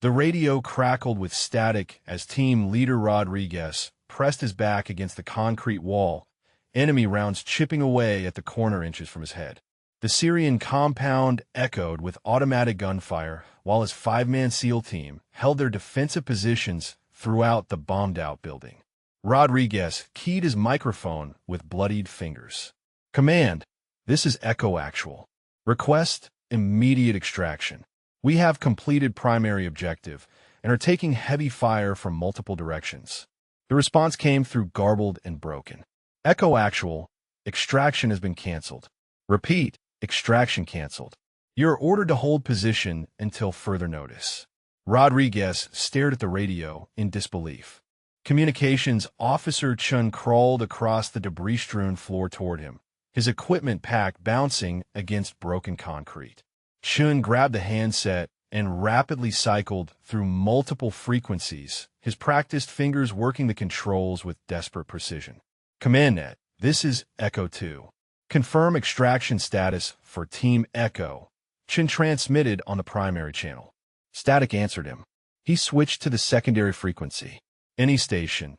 The radio crackled with static as team leader Rodriguez pressed his back against the concrete wall, enemy rounds chipping away at the corner inches from his head. The Syrian compound echoed with automatic gunfire, while his five-man SEAL team held their defensive positions throughout the bombed-out building. Rodriguez keyed his microphone with bloodied fingers. "Command, this is Echo Actual. Request immediate extraction. We have completed primary objective and are taking heavy fire from multiple directions." The response came through garbled and broken. "Echo Actual, extraction has been canceled. Repeat, extraction canceled. You're ordered to hold position until further notice." Rodriguez stared at the radio in disbelief. Communications Officer Chun crawled across the debris-strewn floor toward him, his equipment pack bouncing against broken concrete. Chun grabbed the handset and rapidly cycled through multiple frequencies, his practiced fingers working the controls with desperate precision. "CommandNet, this is Echo 2. Confirm extraction status for Team Echo." Chun transmitted on the primary channel. Static answered him. He switched to the secondary frequency. Any station,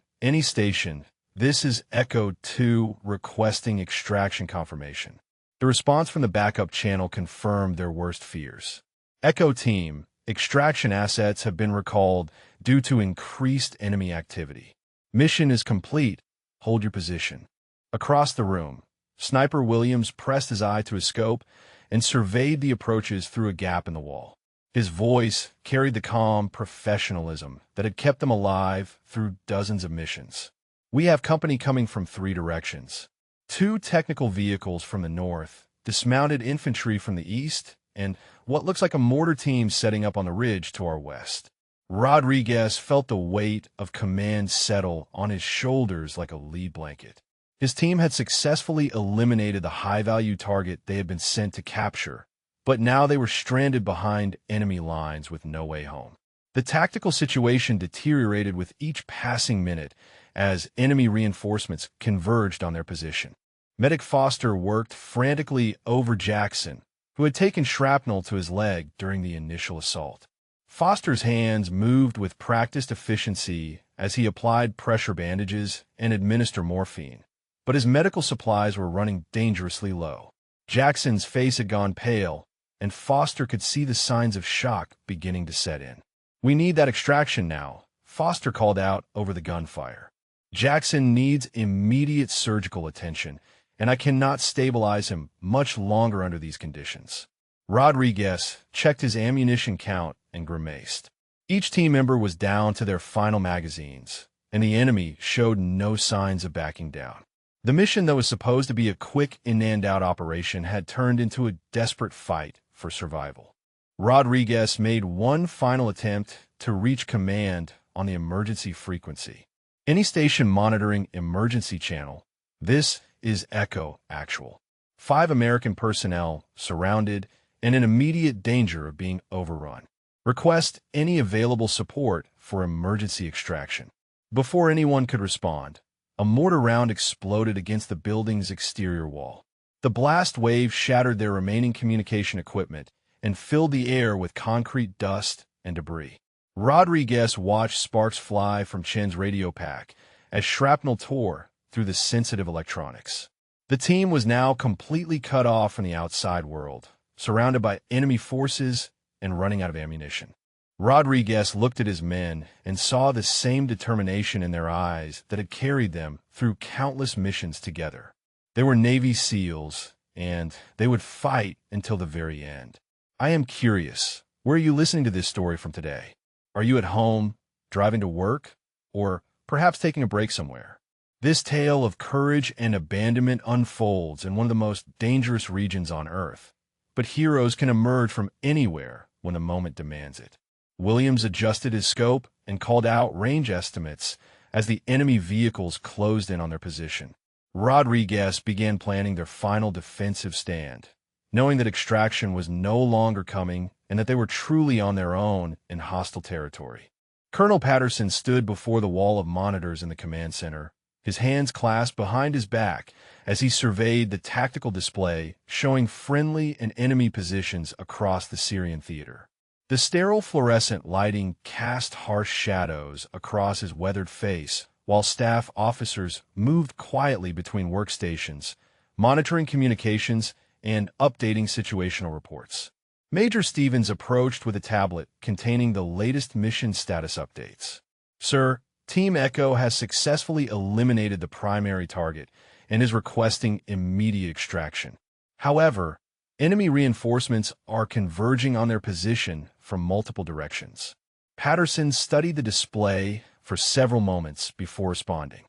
this is Echo 2 requesting extraction confirmation." The response from the backup channel confirmed their worst fears. "Echo Team, extraction assets have been recalled due to increased enemy activity. Mission is complete. Hold your position." Across the room, Sniper Williams pressed his eye to his scope and surveyed the approaches through a gap in the wall. His voice carried the calm professionalism that had kept them alive through dozens of missions. "We have company coming from 3 directions. 2 technical vehicles from the north, dismounted infantry from the east, and what looks like a mortar team setting up on the ridge to our west." Rodriguez felt the weight of command settle on his shoulders like a lead blanket. His team had successfully eliminated the high-value target they had been sent to capture, but now they were stranded behind enemy lines with no way home. The tactical situation deteriorated with each passing minute as enemy reinforcements converged on their position. Medic Foster worked frantically over Jackson, who had taken shrapnel to his leg during the initial assault. Foster's hands moved with practiced efficiency as he applied pressure bandages and administered morphine, but his medical supplies were running dangerously low. Jackson's face had gone pale, and Foster could see the signs of shock beginning to set in. "We need that extraction now," Foster called out over the gunfire. "Jackson needs immediate surgical attention, and I cannot stabilize him much longer under these conditions." Rodriguez checked his ammunition count and grimaced. Each team member was down to their final magazines, and the enemy showed no signs of backing down. The mission that was supposed to be a quick in-and-out operation had turned into a desperate fight for survival. Rodriguez made one final attempt to reach command on the emergency frequency. "Any station monitoring emergency channel, this is Echo Actual. 5 American personnel surrounded and in immediate danger of being overrun. Request any available support for emergency extraction." Before anyone could respond, a mortar round exploded against the building's exterior wall. The blast wave shattered their remaining communication equipment and filled the air with concrete dust and debris. Rodriguez watched sparks fly from Chen's radio pack as shrapnel tore through the sensitive electronics. The team was now completely cut off from the outside world, surrounded by enemy forces and running out of ammunition. Rodriguez looked at his men and saw the same determination in their eyes that had carried them through countless missions together. They were Navy SEALs, and they would fight until the very end. I am curious, where are you listening to this story from today? Are you at home, driving to work, or perhaps taking a break somewhere? This tale of courage and abandonment unfolds in one of the most dangerous regions on Earth, but heroes can emerge from anywhere when the moment demands it. Williams adjusted his scope and called out range estimates as the enemy vehicles closed in on their position. Rodriguez began planning their final defensive stand, knowing that extraction was no longer coming and that they were truly on their own in hostile territory. Colonel Patterson stood before the wall of monitors in the command center, his hands clasped behind his back as he surveyed the tactical display showing friendly and enemy positions across the Syrian theater. The sterile fluorescent lighting cast harsh shadows across his weathered face, while staff officers moved quietly between workstations, monitoring communications and updating situational reports. Major Stevens approached with a tablet containing the latest mission status updates. Sir, Team Echo has successfully eliminated the primary target and is requesting immediate extraction. However, enemy reinforcements are converging on their position from multiple directions. Patterson studied the display for several moments before responding.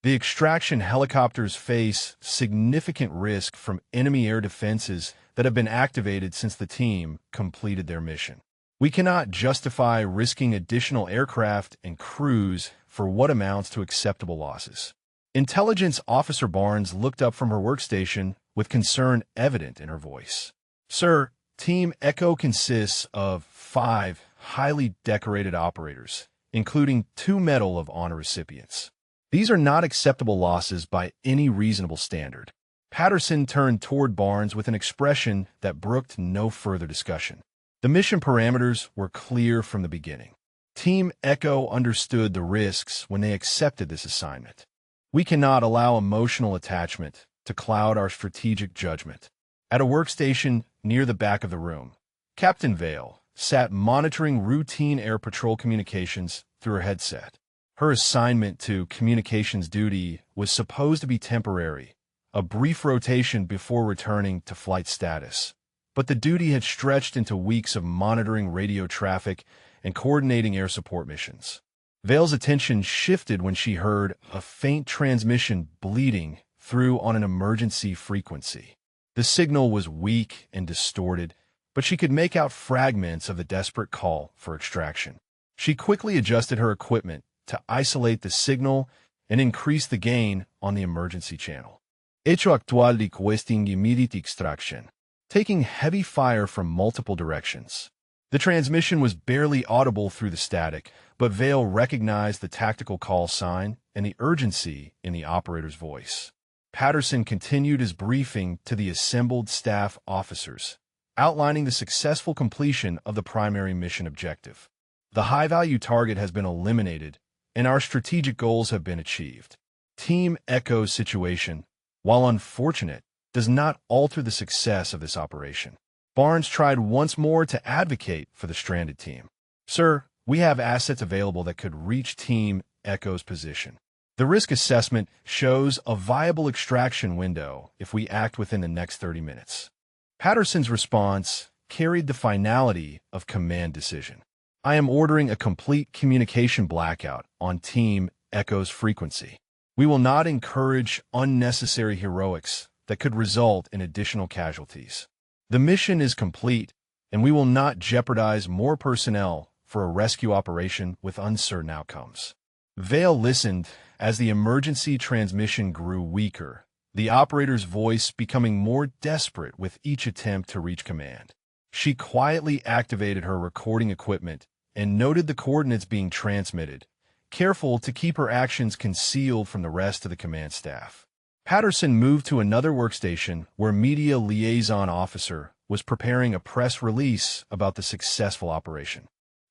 The extraction helicopters face significant risk from enemy air defenses that have been activated since the team completed their mission. We cannot justify risking additional aircraft and crews for what amounts to acceptable losses. Intelligence Officer Barnes looked up from her workstation with concern evident in her voice. Sir, Team Echo consists of 5 highly decorated operators, including 2 Medal of Honor recipients. These are not acceptable losses by any reasonable standard. Patterson turned toward Barnes with an expression that brooked no further discussion. The mission parameters were clear from the beginning. Team Echo understood the risks when they accepted this assignment. We cannot allow emotional attachment to cloud our strategic judgment. At a workstation near the back of the room, Captain Vale sat monitoring routine air patrol communications through her headset. Her assignment to communications duty was supposed to be temporary, a brief rotation before returning to flight status. But the duty had stretched into weeks of monitoring radio traffic and coordinating air support missions. Vale's attention shifted when she heard a faint transmission bleeding through on an emergency frequency. The signal was weak and distorted, but she could make out fragments of the desperate call for extraction. She quickly adjusted her equipment to isolate the signal and increase the gain on the emergency channel. Hecho actual requesting immediate extraction. Taking heavy fire from multiple directions. The transmission was barely audible through the static, but Vale recognized the tactical call sign and the urgency in the operator's voice. Patterson continued his briefing to the assembled staff officers, outlining the successful completion of the primary mission objective. The high-value target has been eliminated, and our strategic goals have been achieved. Team Echo's situation, while unfortunate, does not alter the success of this operation. Barnes tried once more to advocate for the stranded team. Sir, we have assets available that could reach Team Echo's position. The risk assessment shows a viable extraction window if we act within the next 30 minutes. Patterson's response carried the finality of command decision. I am ordering a complete communication blackout on Team Echo's frequency. We will not encourage unnecessary heroics that could result in additional casualties. The mission is complete, and we will not jeopardize more personnel for a rescue operation with uncertain outcomes. Vale listened as the emergency transmission grew weaker, the operator's voice becoming more desperate with each attempt to reach command. She quietly activated her recording equipment and noted the coordinates being transmitted, careful to keep her actions concealed from the rest of the command staff. Patterson moved to another workstation where Media Liaison Officer was preparing a press release about the successful operation.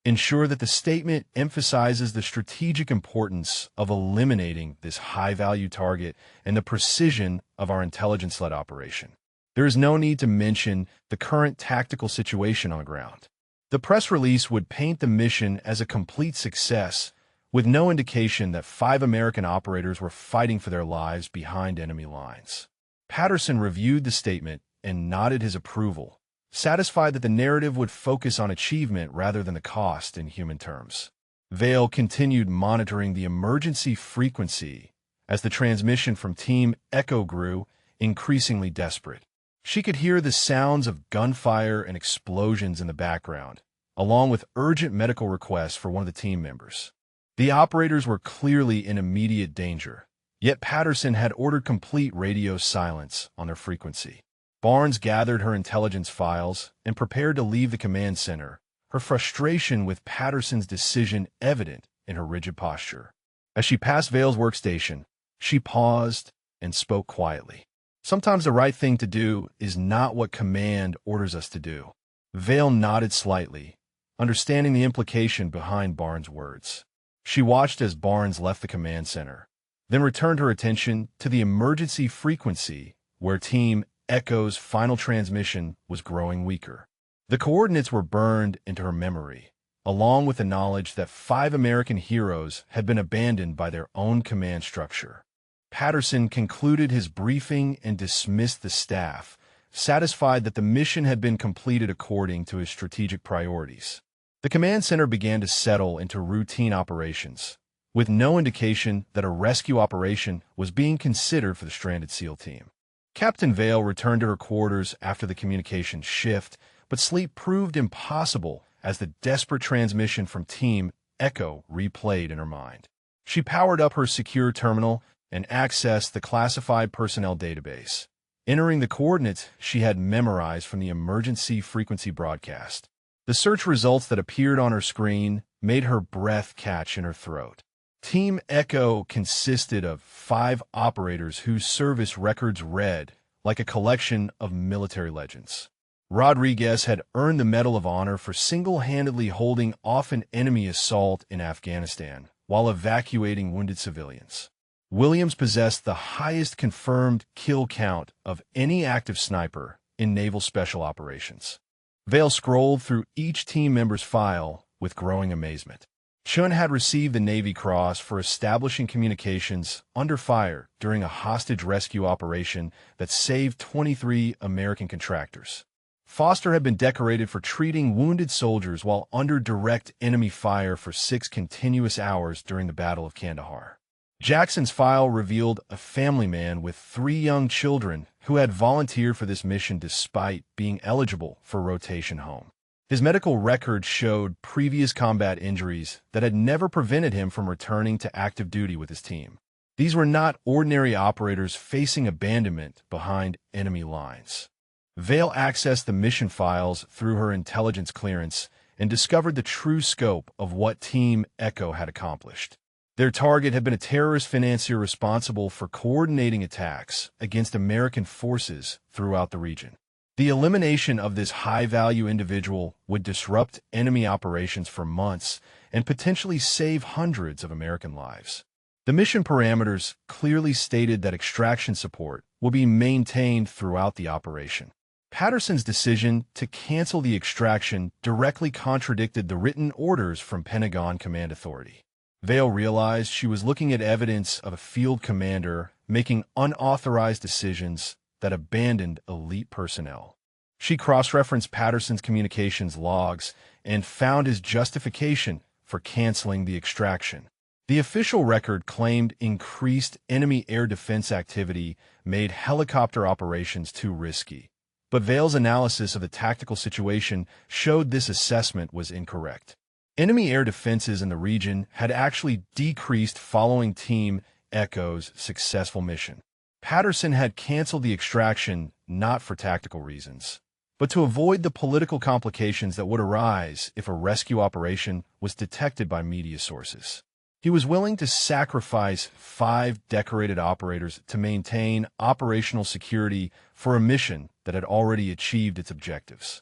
Ensure that the statement emphasizes the strategic importance of eliminating this high-value target and the precision of our intelligence-led operation. There is no need to mention the current tactical situation on the ground. The press release would paint the mission as a complete success, with no indication that 5 American operators were fighting for their lives behind enemy lines. Patterson reviewed the statement and nodded his approval, satisfied that the narrative would focus on achievement rather than the cost in human terms. Vale continued monitoring the emergency frequency as the transmission from Team Echo grew increasingly desperate. She could hear the sounds of gunfire and explosions in the background, along with urgent medical requests for one of the team members. The operators were clearly in immediate danger, yet Patterson had ordered complete radio silence on their frequency. Barnes gathered her intelligence files and prepared to leave the command center, her frustration with Patterson's decision evident in her rigid posture. As she passed Vale's workstation, she paused and spoke quietly. Sometimes the right thing to do is not what command orders us to do. Vale nodded slightly, understanding the implication behind Barnes' words. She watched as Barnes left the command center, then returned her attention to the emergency frequency where Team Echo's final transmission was growing weaker. The coordinates were burned into her memory, along with the knowledge that 5 American heroes had been abandoned by their own command structure. Patterson concluded his briefing and dismissed the staff, satisfied that the mission had been completed according to his strategic priorities. The command center began to settle into routine operations, with no indication that a rescue operation was being considered for the stranded SEAL team. Captain Vale returned to her quarters after the communication shift, but sleep proved impossible as the desperate transmission from Team Echo replayed in her mind. She powered up her secure terminal and accessed the classified personnel database, entering the coordinates she had memorized from the emergency frequency broadcast. The search results that appeared on her screen made her breath catch in her throat. Team Echo consisted of 5 operators whose service records read like a collection of military legends. Rodriguez had earned the Medal of Honor for single-handedly holding off an enemy assault in Afghanistan while evacuating wounded civilians. Williams possessed the highest confirmed kill count of any active sniper in naval special operations. Vale scrolled through each team member's file with growing amazement. Chun had received the Navy Cross for establishing communications under fire during a hostage rescue operation that saved 23 American contractors. Foster had been decorated for treating wounded soldiers while under direct enemy fire for 6 continuous hours during the Battle of Kandahar. Jackson's file revealed a family man with 3 young children who had volunteered for this mission despite being eligible for rotation home. His medical record showed previous combat injuries that had never prevented him from returning to active duty with his team. These were not ordinary operators facing abandonment behind enemy lines. Vale accessed the mission files through her intelligence clearance and discovered the true scope of what Team Echo had accomplished. Their target had been a terrorist financier responsible for coordinating attacks against American forces throughout the region. The elimination of this high-value individual would disrupt enemy operations for months and potentially save hundreds of American lives. The mission parameters clearly stated that extraction support will be maintained throughout the operation. Patterson's decision to cancel the extraction directly contradicted the written orders from Pentagon Command Authority. Vale realized she was looking at evidence of a field commander making unauthorized decisions that abandoned elite personnel. She cross-referenced Patterson's communications logs and found his justification for canceling the extraction. The official record claimed increased enemy air defense activity made helicopter operations too risky. But Vale's analysis of the tactical situation showed this assessment was incorrect. Enemy air defenses in the region had actually decreased following Team Echo's successful mission. Patterson had canceled the extraction not for tactical reasons, but to avoid the political complications that would arise if a rescue operation was detected by media sources. He was willing to sacrifice 5 decorated operators to maintain operational security for a mission that had already achieved its objectives.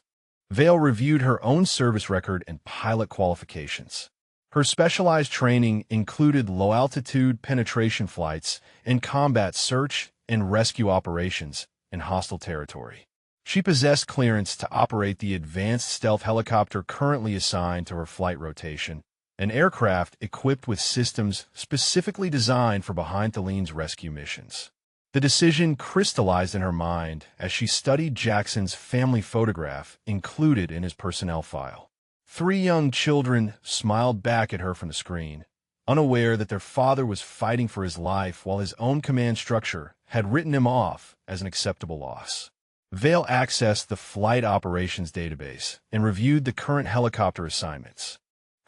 Vale reviewed her own service record and pilot qualifications. Her specialized training included low-altitude penetration flights and combat search and rescue operations in hostile territory. She possessed clearance to operate the advanced stealth helicopter currently assigned to her flight rotation, an aircraft equipped with systems specifically designed for behind-the-scenes rescue missions. The decision crystallized in her mind as she studied Jackson's family photograph included in his personnel file. 3 young children smiled back at her from the screen, unaware that their father was fighting for his life while his own command structure had written him off as an acceptable loss. Vale accessed the flight operations database and reviewed the current helicopter assignments.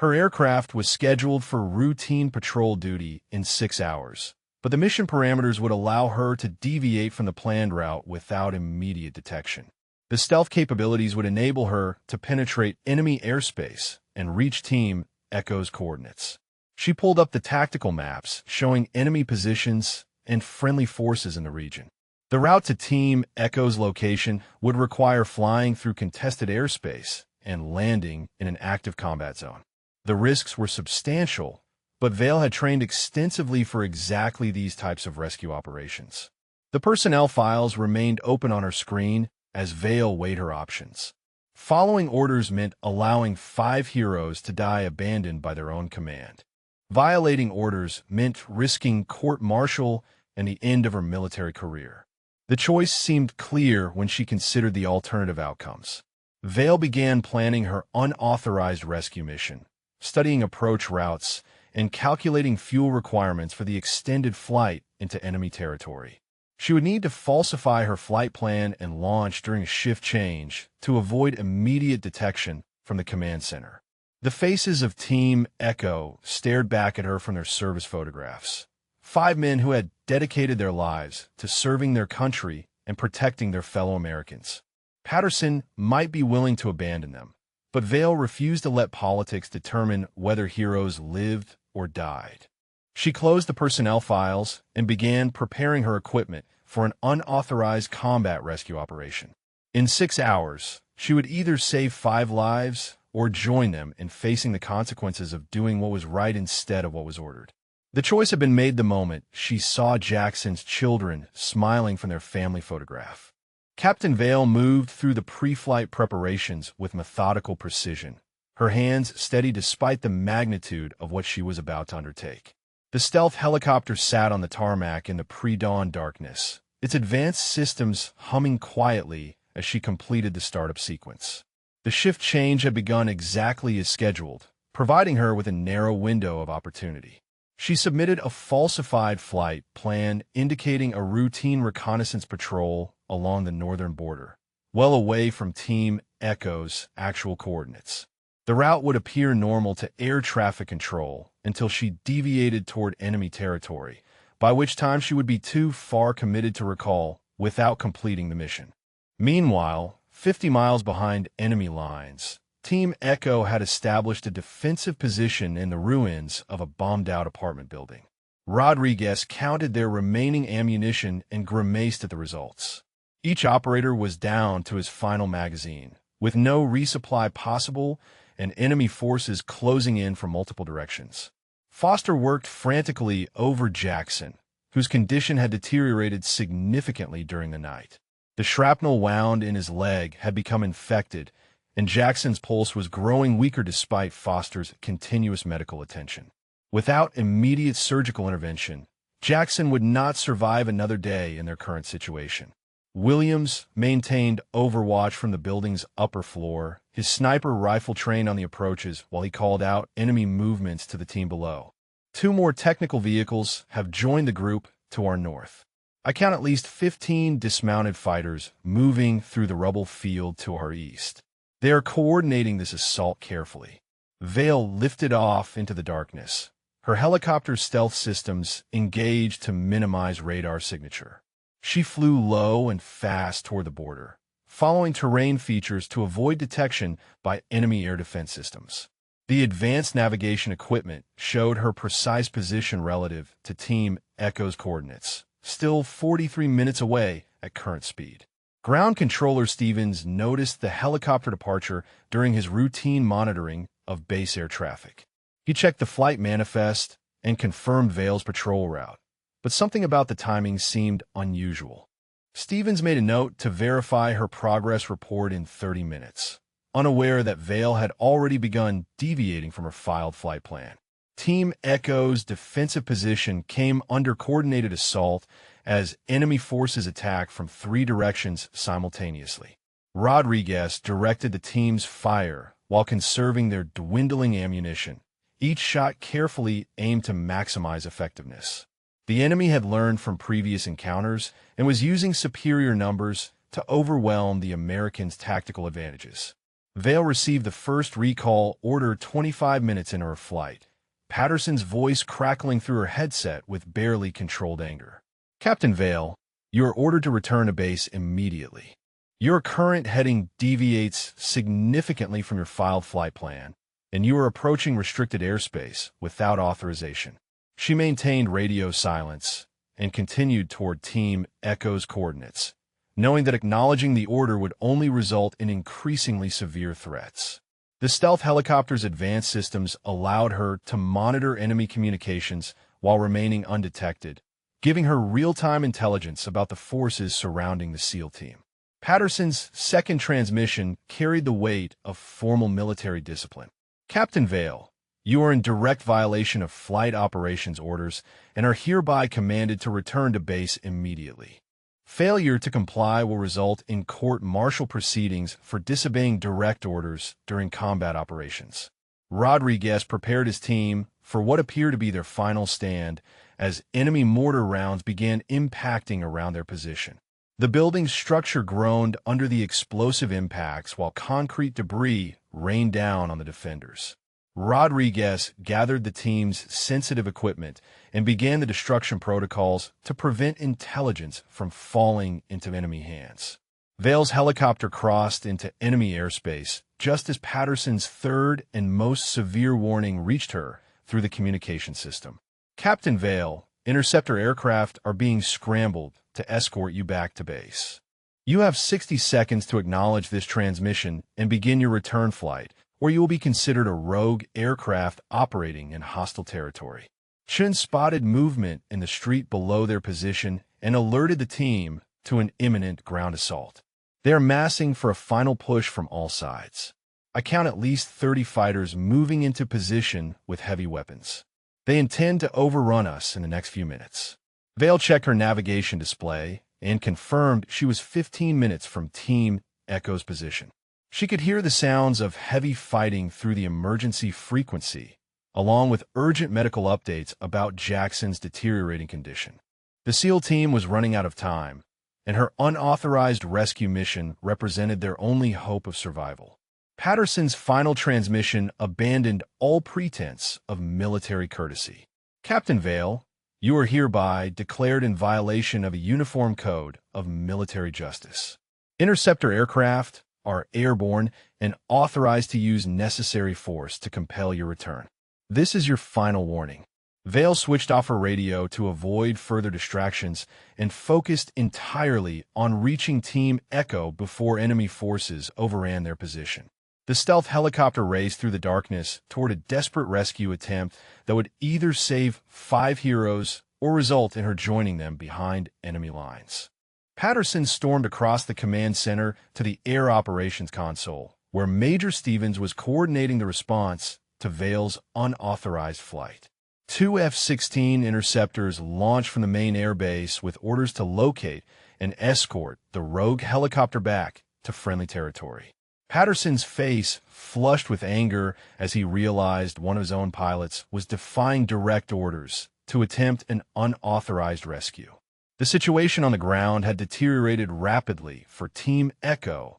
Her aircraft was scheduled for routine patrol duty in 6 hours, but the mission parameters would allow her to deviate from the planned route without immediate detection. The stealth capabilities would enable her to penetrate enemy airspace and reach Team Echo's coordinates. She pulled up the tactical maps showing enemy positions and friendly forces in the region. The route to Team Echo's location would require flying through contested airspace and landing in an active combat zone. The risks were substantial, but Vale had trained extensively for exactly these types of rescue operations. The personnel files remained open on her screen as Vale weighed her options. Following orders meant allowing 5 heroes to die abandoned by their own command. Violating orders meant risking court-martial and the end of her military career. The choice seemed clear when she considered the alternative outcomes. Vale began planning her unauthorized rescue mission, studying approach routes, and calculating fuel requirements for the extended flight into enemy territory. She would need to falsify her flight plan and launch during a shift change to avoid immediate detection from the command center. The faces of Team Echo stared back at her from their service photographs. 5 men who had dedicated their lives to serving their country and protecting their fellow Americans. Patterson might be willing to abandon them, but Vale refused to let politics determine whether heroes lived or died. She closed the personnel files and began preparing her equipment for an unauthorized combat rescue operation. In 6 hours, she would either save 5 lives or join them in facing the consequences of doing what was right instead of what was ordered. The choice had been made the moment she saw Jackson's children smiling from their family photograph. Captain Vale moved through the pre-flight preparations with methodical precision, her hands steady despite the magnitude of what she was about to undertake. The stealth helicopter sat on the tarmac in the pre-dawn darkness, its advanced systems humming quietly as she completed the startup sequence. The shift change had begun exactly as scheduled, providing her with a narrow window of opportunity. She submitted a falsified flight plan indicating a routine reconnaissance patrol along the northern border, well away from Team Echo's actual coordinates. The route would appear normal to air traffic control until she deviated toward enemy territory, by which time she would be too far committed to recall without completing the mission. Meanwhile, 50 miles behind enemy lines, Team Echo had established a defensive position in the ruins of a bombed-out apartment building. Rodriguez counted their remaining ammunition and grimaced at the results. Each operator was down to his final magazine, with no resupply possible and enemy forces closing in from multiple directions. Foster worked frantically over Jackson, whose condition had deteriorated significantly during the night. The shrapnel wound in his leg had become infected, and Jackson's pulse was growing weaker despite Foster's continuous medical attention. Without immediate surgical intervention, Jackson would not survive another day in their current situation. Williams maintained overwatch from the building's upper floor, his sniper rifle trained on the approaches while he called out enemy movements to the team below. 2 more technical vehicles have joined the group to our north. I count at least 15 dismounted fighters moving through the rubble field to our east. They are coordinating this assault carefully. Vale lifted off into the darkness, her helicopter's stealth systems engaged to minimize radar signature. She flew low and fast toward the border, following terrain features to avoid detection by enemy air defense systems. The advanced navigation equipment showed her precise position relative to Team Echo's coordinates, still 43 minutes away at current speed. Ground Controller Stevens noticed the helicopter departure during his routine monitoring of base air traffic. He checked the flight manifest and confirmed Vale's patrol route, but something about the timing seemed unusual. Stevens made a note to verify her progress report in 30 minutes, unaware that Vale had already begun deviating from her filed flight plan. Team Echo's defensive position came under coordinated assault as enemy forces attacked from 3 directions simultaneously. Rodriguez directed the team's fire while conserving their dwindling ammunition, each shot carefully aimed to maximize effectiveness. The enemy had learned from previous encounters and was using superior numbers to overwhelm the Americans' tactical advantages. Vale received the first recall order 25 minutes into her flight, Patterson's voice crackling through her headset with barely controlled anger. "Captain Vale, you are ordered to return to base immediately. Your current heading deviates significantly from your filed flight plan, and you are approaching restricted airspace without authorization." She maintained radio silence and continued toward Team Echo's coordinates, knowing that acknowledging the order would only result in increasingly severe threats. The stealth helicopter's advanced systems allowed her to monitor enemy communications while remaining undetected, giving her real-time intelligence about the forces surrounding the SEAL team. Patterson's second transmission carried the weight of formal military discipline. Captain Vale, you are in direct violation of flight operations orders and are hereby commanded to return to base immediately. Failure to comply will result in court-martial proceedings for disobeying direct orders during combat operations. Rodriguez prepared his team for what appeared to be their final stand as enemy mortar rounds began impacting around their position. The building's structure groaned under the explosive impacts while concrete debris rained down on the defenders. Rodriguez gathered the team's sensitive equipment and began the destruction protocols to prevent intelligence from falling into enemy hands. Vale's helicopter crossed into enemy airspace just as Patterson's third and most severe warning reached her through the communication system. Captain Vale, interceptor aircraft are being scrambled to escort you back to base. You have 60 seconds to acknowledge this transmission and begin your return flight, or you will be considered a rogue aircraft operating in hostile territory. Chun spotted movement in the street below their position and alerted the team to an imminent ground assault. They are massing for a final push from all sides. I count at least 30 fighters moving into position with heavy weapons. They intend to overrun us in the next few minutes. Vale checked her navigation display and confirmed she was 15 minutes from Team Echo's position. She could hear the sounds of heavy fighting through the emergency frequency, along with urgent medical updates about Jackson's deteriorating condition. The SEAL team was running out of time, and her unauthorized rescue mission represented their only hope of survival. Patterson's final transmission abandoned all pretense of military courtesy. Captain Vale, you are hereby declared in violation of a uniform code of military justice. Interceptor aircraft are airborne and authorized to use necessary force to compel your return. This is your final warning. Vale switched off her radio to avoid further distractions and focused entirely on reaching Team Echo before enemy forces overran their position. The stealth helicopter raced through the darkness toward a desperate rescue attempt that would either save 5 heroes or result in her joining them behind enemy lines. Patterson stormed across the command center to the Air Operations Console, where Major Stevens was coordinating the response to Vale's unauthorized flight. 2 F-16 interceptors launched from the main airbase with orders to locate and escort the rogue helicopter back to friendly territory. Patterson's face flushed with anger as he realized one of his own pilots was defying direct orders to attempt an unauthorized rescue. The situation on the ground had deteriorated rapidly for Team Echo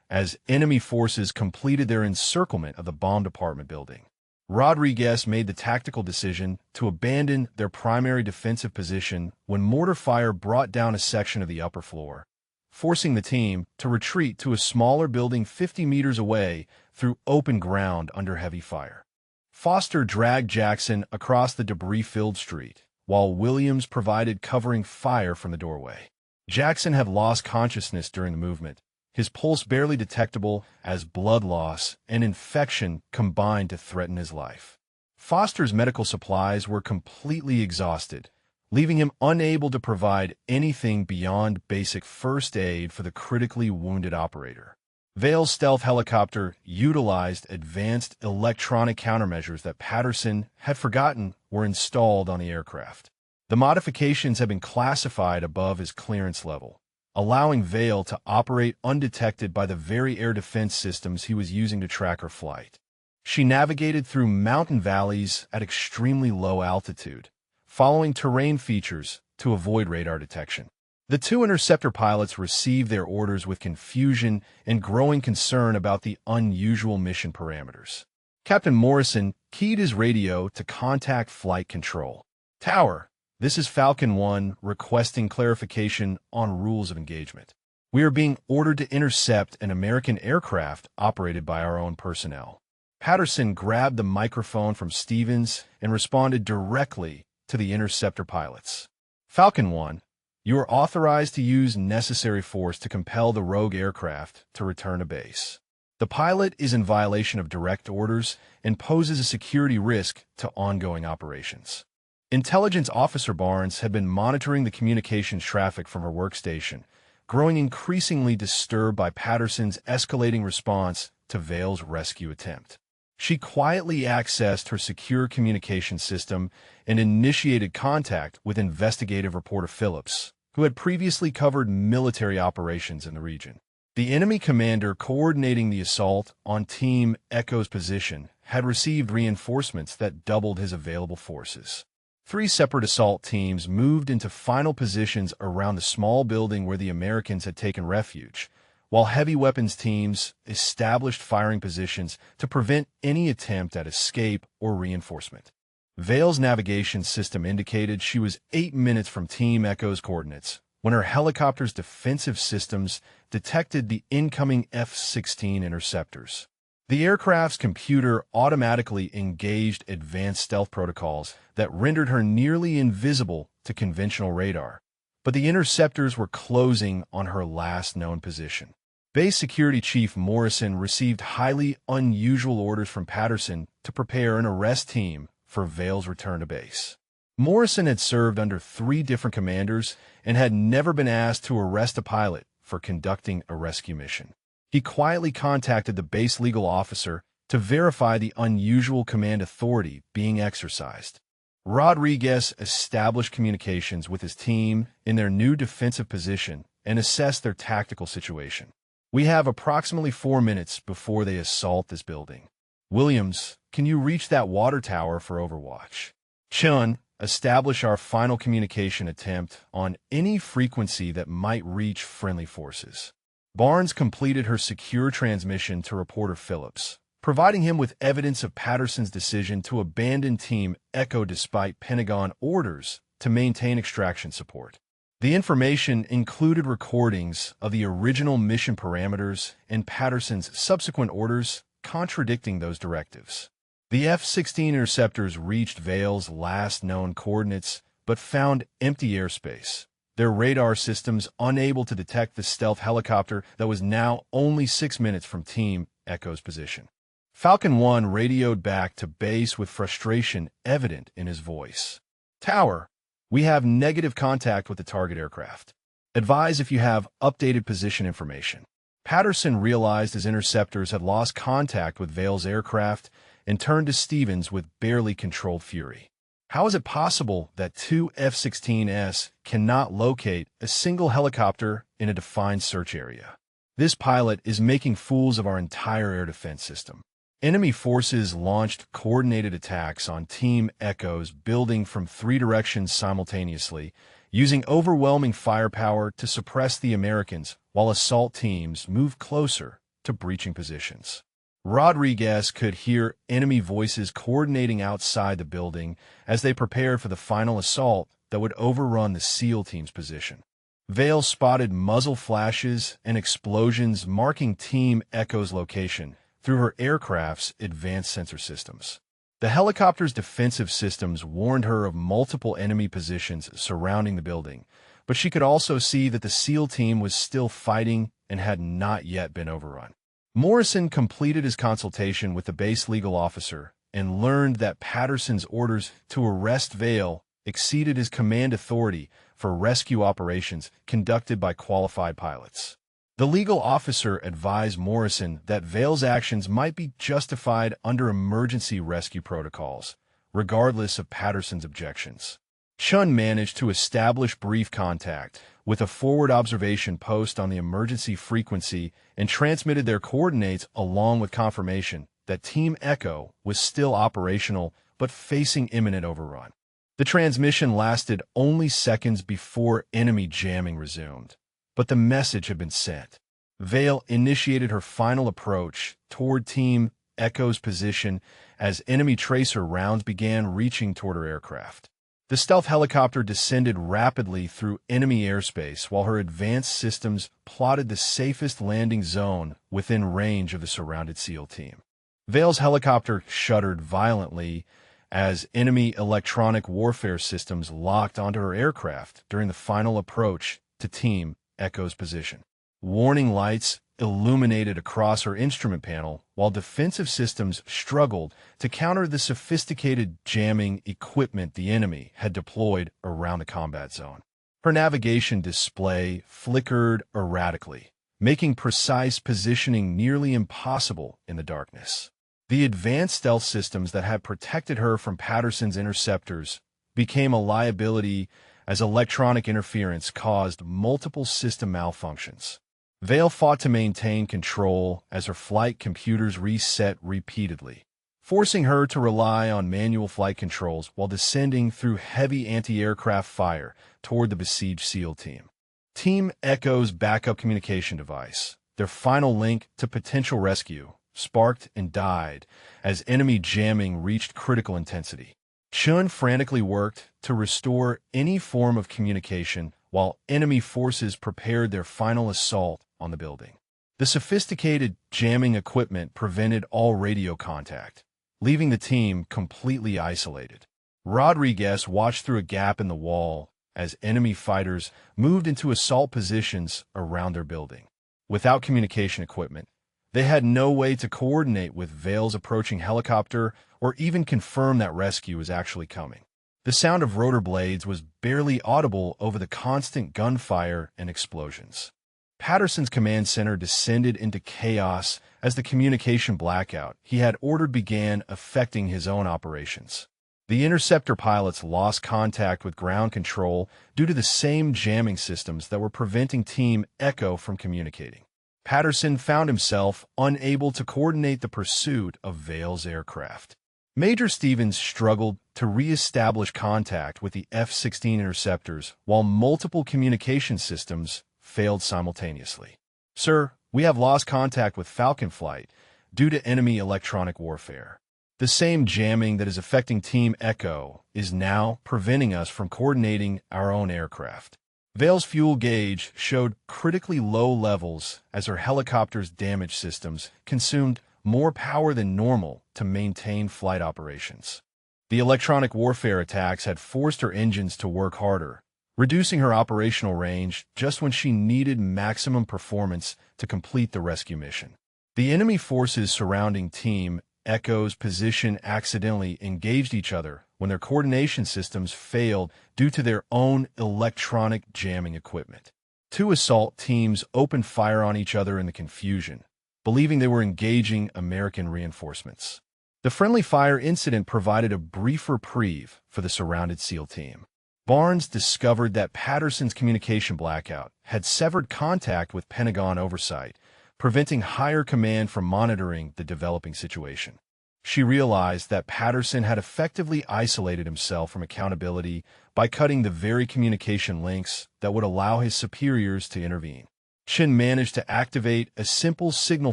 as enemy forces completed their encirclement of the bomb department building. Rodriguez made the tactical decision to abandon their primary defensive position when mortar fire brought down a section of the upper floor, forcing the team to retreat to a smaller building 50 meters away through open ground under heavy fire. Foster dragged Jackson across the debris-filled street, while Williams provided covering fire from the doorway. Jackson had lost consciousness during the movement, his pulse barely detectable as blood loss and infection combined to threaten his life. Foster's medical supplies were completely exhausted, leaving him unable to provide anything beyond basic first aid for the critically wounded operator. Vale's stealth helicopter utilized advanced electronic countermeasures that Patterson had forgotten were installed on the aircraft. The modifications had been classified above his clearance level, allowing Vale to operate undetected by the very air defense systems he was using to track her flight. She navigated through mountain valleys at extremely low altitude, following terrain features to avoid radar detection. The 2 interceptor pilots received their orders with confusion and growing concern about the unusual mission parameters. Captain Morrison keyed his radio to contact flight control. Tower, this is Falcon 1 requesting clarification on rules of engagement. We are being ordered to intercept an American aircraft operated by our own personnel. Patterson grabbed the microphone from Stevens and responded directly to the interceptor pilots. Falcon 1, you are authorized to use necessary force to compel the rogue aircraft to return to base. The pilot is in violation of direct orders and poses a security risk to ongoing operations. Intelligence Officer Barnes had been monitoring the communications traffic from her workstation, growing increasingly disturbed by Patterson's escalating response to Vale's rescue attempt. She quietly accessed her secure communication system and initiated contact with investigative reporter Phillips, who had previously covered military operations in the region. The enemy commander coordinating the assault on Team Echo's position had received reinforcements that doubled his available forces. 3 separate assault teams moved into final positions around the small building where the Americans had taken refuge, while heavy weapons teams established firing positions to prevent any attempt at escape or reinforcement. Vale's navigation system indicated she was 8 minutes from Team Echo's coordinates when her helicopter's defensive systems detected the incoming F-16 interceptors. The aircraft's computer automatically engaged advanced stealth protocols that rendered her nearly invisible to conventional radar, but the interceptors were closing on her last known position. Base Security Chief Morrison received highly unusual orders from Patterson to prepare an arrest team for Vale's return to base. Morrison had served under 3 different commanders and had never been asked to arrest a pilot for conducting a rescue mission. He quietly contacted the base legal officer to verify the unusual command authority being exercised. Rodriguez established communications with his team in their new defensive position and assessed their tactical situation. "We have approximately 4 minutes before they assault this building. Williams, can you reach that water tower for overwatch? Chun, establish our final communication attempt on any frequency that might reach friendly forces." Barnes completed her secure transmission to reporter Phillips, providing him with evidence of Patterson's decision to abandon Team Echo despite Pentagon orders to maintain extraction support. The information included recordings of the original mission parameters and Patterson's subsequent orders contradicting those directives. The F-16 interceptors reached Vale's last known coordinates but found empty airspace, their radar systems unable to detect the stealth helicopter that was now only 6 minutes from Team Echo's position. Falcon 1 radioed back to base with frustration evident in his voice. "Tower, we have negative contact with the target aircraft. Advise if you have updated position information." Patterson realized his interceptors had lost contact with Vale's aircraft and turned to Stevens with barely controlled fury. "How is it possible that 2 F-16s cannot locate a single helicopter in a defined search area? This pilot is making fools of our entire air defense system." Enemy forces launched coordinated attacks on Team Echo's building from 3 directions simultaneously, using overwhelming firepower to suppress the Americans while assault teams moved closer to breaching positions. Rodriguez could hear enemy voices coordinating outside the building as they prepared for the final assault that would overrun the SEAL team's position. Vale spotted muzzle flashes and explosions marking Team Echo's location through her aircraft's advanced sensor systems. The helicopter's defensive systems warned her of multiple enemy positions surrounding the building, but she could also see that the SEAL team was still fighting and had not yet been overrun. Morrison completed his consultation with the base legal officer and learned that Patterson's orders to arrest Vale exceeded his command authority for rescue operations conducted by qualified pilots. The legal officer advised Morrison that Vale's actions might be justified under emergency rescue protocols, regardless of Patterson's objections. Chun managed to establish brief contact with a forward observation post on the emergency frequency and transmitted their coordinates along with confirmation that Team Echo was still operational but facing imminent overrun. The transmission lasted only seconds before enemy jamming resumed, but the message had been sent. Vale initiated her final approach toward Team Echo's position as enemy tracer rounds began reaching toward her aircraft. The stealth helicopter descended rapidly through enemy airspace while her advanced systems plotted the safest landing zone within range of the surrounded SEAL team. Vale's helicopter shuddered violently as enemy electronic warfare systems locked onto her aircraft during the final approach to Team Echo's position. Warning lights illuminated across her instrument panel, while defensive systems struggled to counter the sophisticated jamming equipment the enemy had deployed around the combat zone. Her navigation display flickered erratically, making precise positioning nearly impossible in the darkness. The advanced stealth systems that had protected her from Patterson's interceptors became a liability as electronic interference caused multiple system malfunctions. Vale fought to maintain control as her flight computers reset repeatedly, forcing her to rely on manual flight controls while descending through heavy anti-aircraft fire toward the besieged SEAL team. Team Echo's backup communication device, their final link to potential rescue, sparked and died as enemy jamming reached critical intensity. Chun frantically worked to restore any form of communication while enemy forces prepared their final assault on the building. The sophisticated jamming equipment prevented all radio contact, leaving the team completely isolated. Rodriguez watched through a gap in the wall as enemy fighters moved into assault positions around their building. Without communication equipment, they had no way to coordinate with Vale's approaching helicopter or even confirm that rescue was actually coming. The sound of rotor blades was barely audible over the constant gunfire and explosions. Patterson's command center descended into chaos as the communication blackout he had ordered began affecting his own operations. The interceptor pilots lost contact with ground control due to the same jamming systems that were preventing Team Echo from communicating. Patterson found himself unable to coordinate the pursuit of Vale's aircraft. Major Stevens struggled to re-establish contact with the F-16 interceptors while multiple communication systems failed simultaneously. "Sir, we have lost contact with Falcon Flight due to enemy electronic warfare. The same jamming that is affecting Team Echo is now preventing us from coordinating our own aircraft." Vale's fuel gauge showed critically low levels as her helicopter's damage systems consumed more power than normal to maintain flight operations. The electronic warfare attacks had forced her engines to work harder, reducing her operational range just when she needed maximum performance to complete the rescue mission. The enemy forces surrounding Team Echo's position accidentally engaged each other when their coordination systems failed due to their own electronic jamming equipment. Two assault teams opened fire on each other in the confusion, believing they were engaging American reinforcements. The friendly fire incident provided a brief reprieve for the surrounded SEAL team. Barnes discovered that Patterson's communication blackout had severed contact with Pentagon oversight, preventing higher command from monitoring the developing situation. She realized that Patterson had effectively isolated himself from accountability by cutting the very communication links that would allow his superiors to intervene. Chin managed to activate a simple signal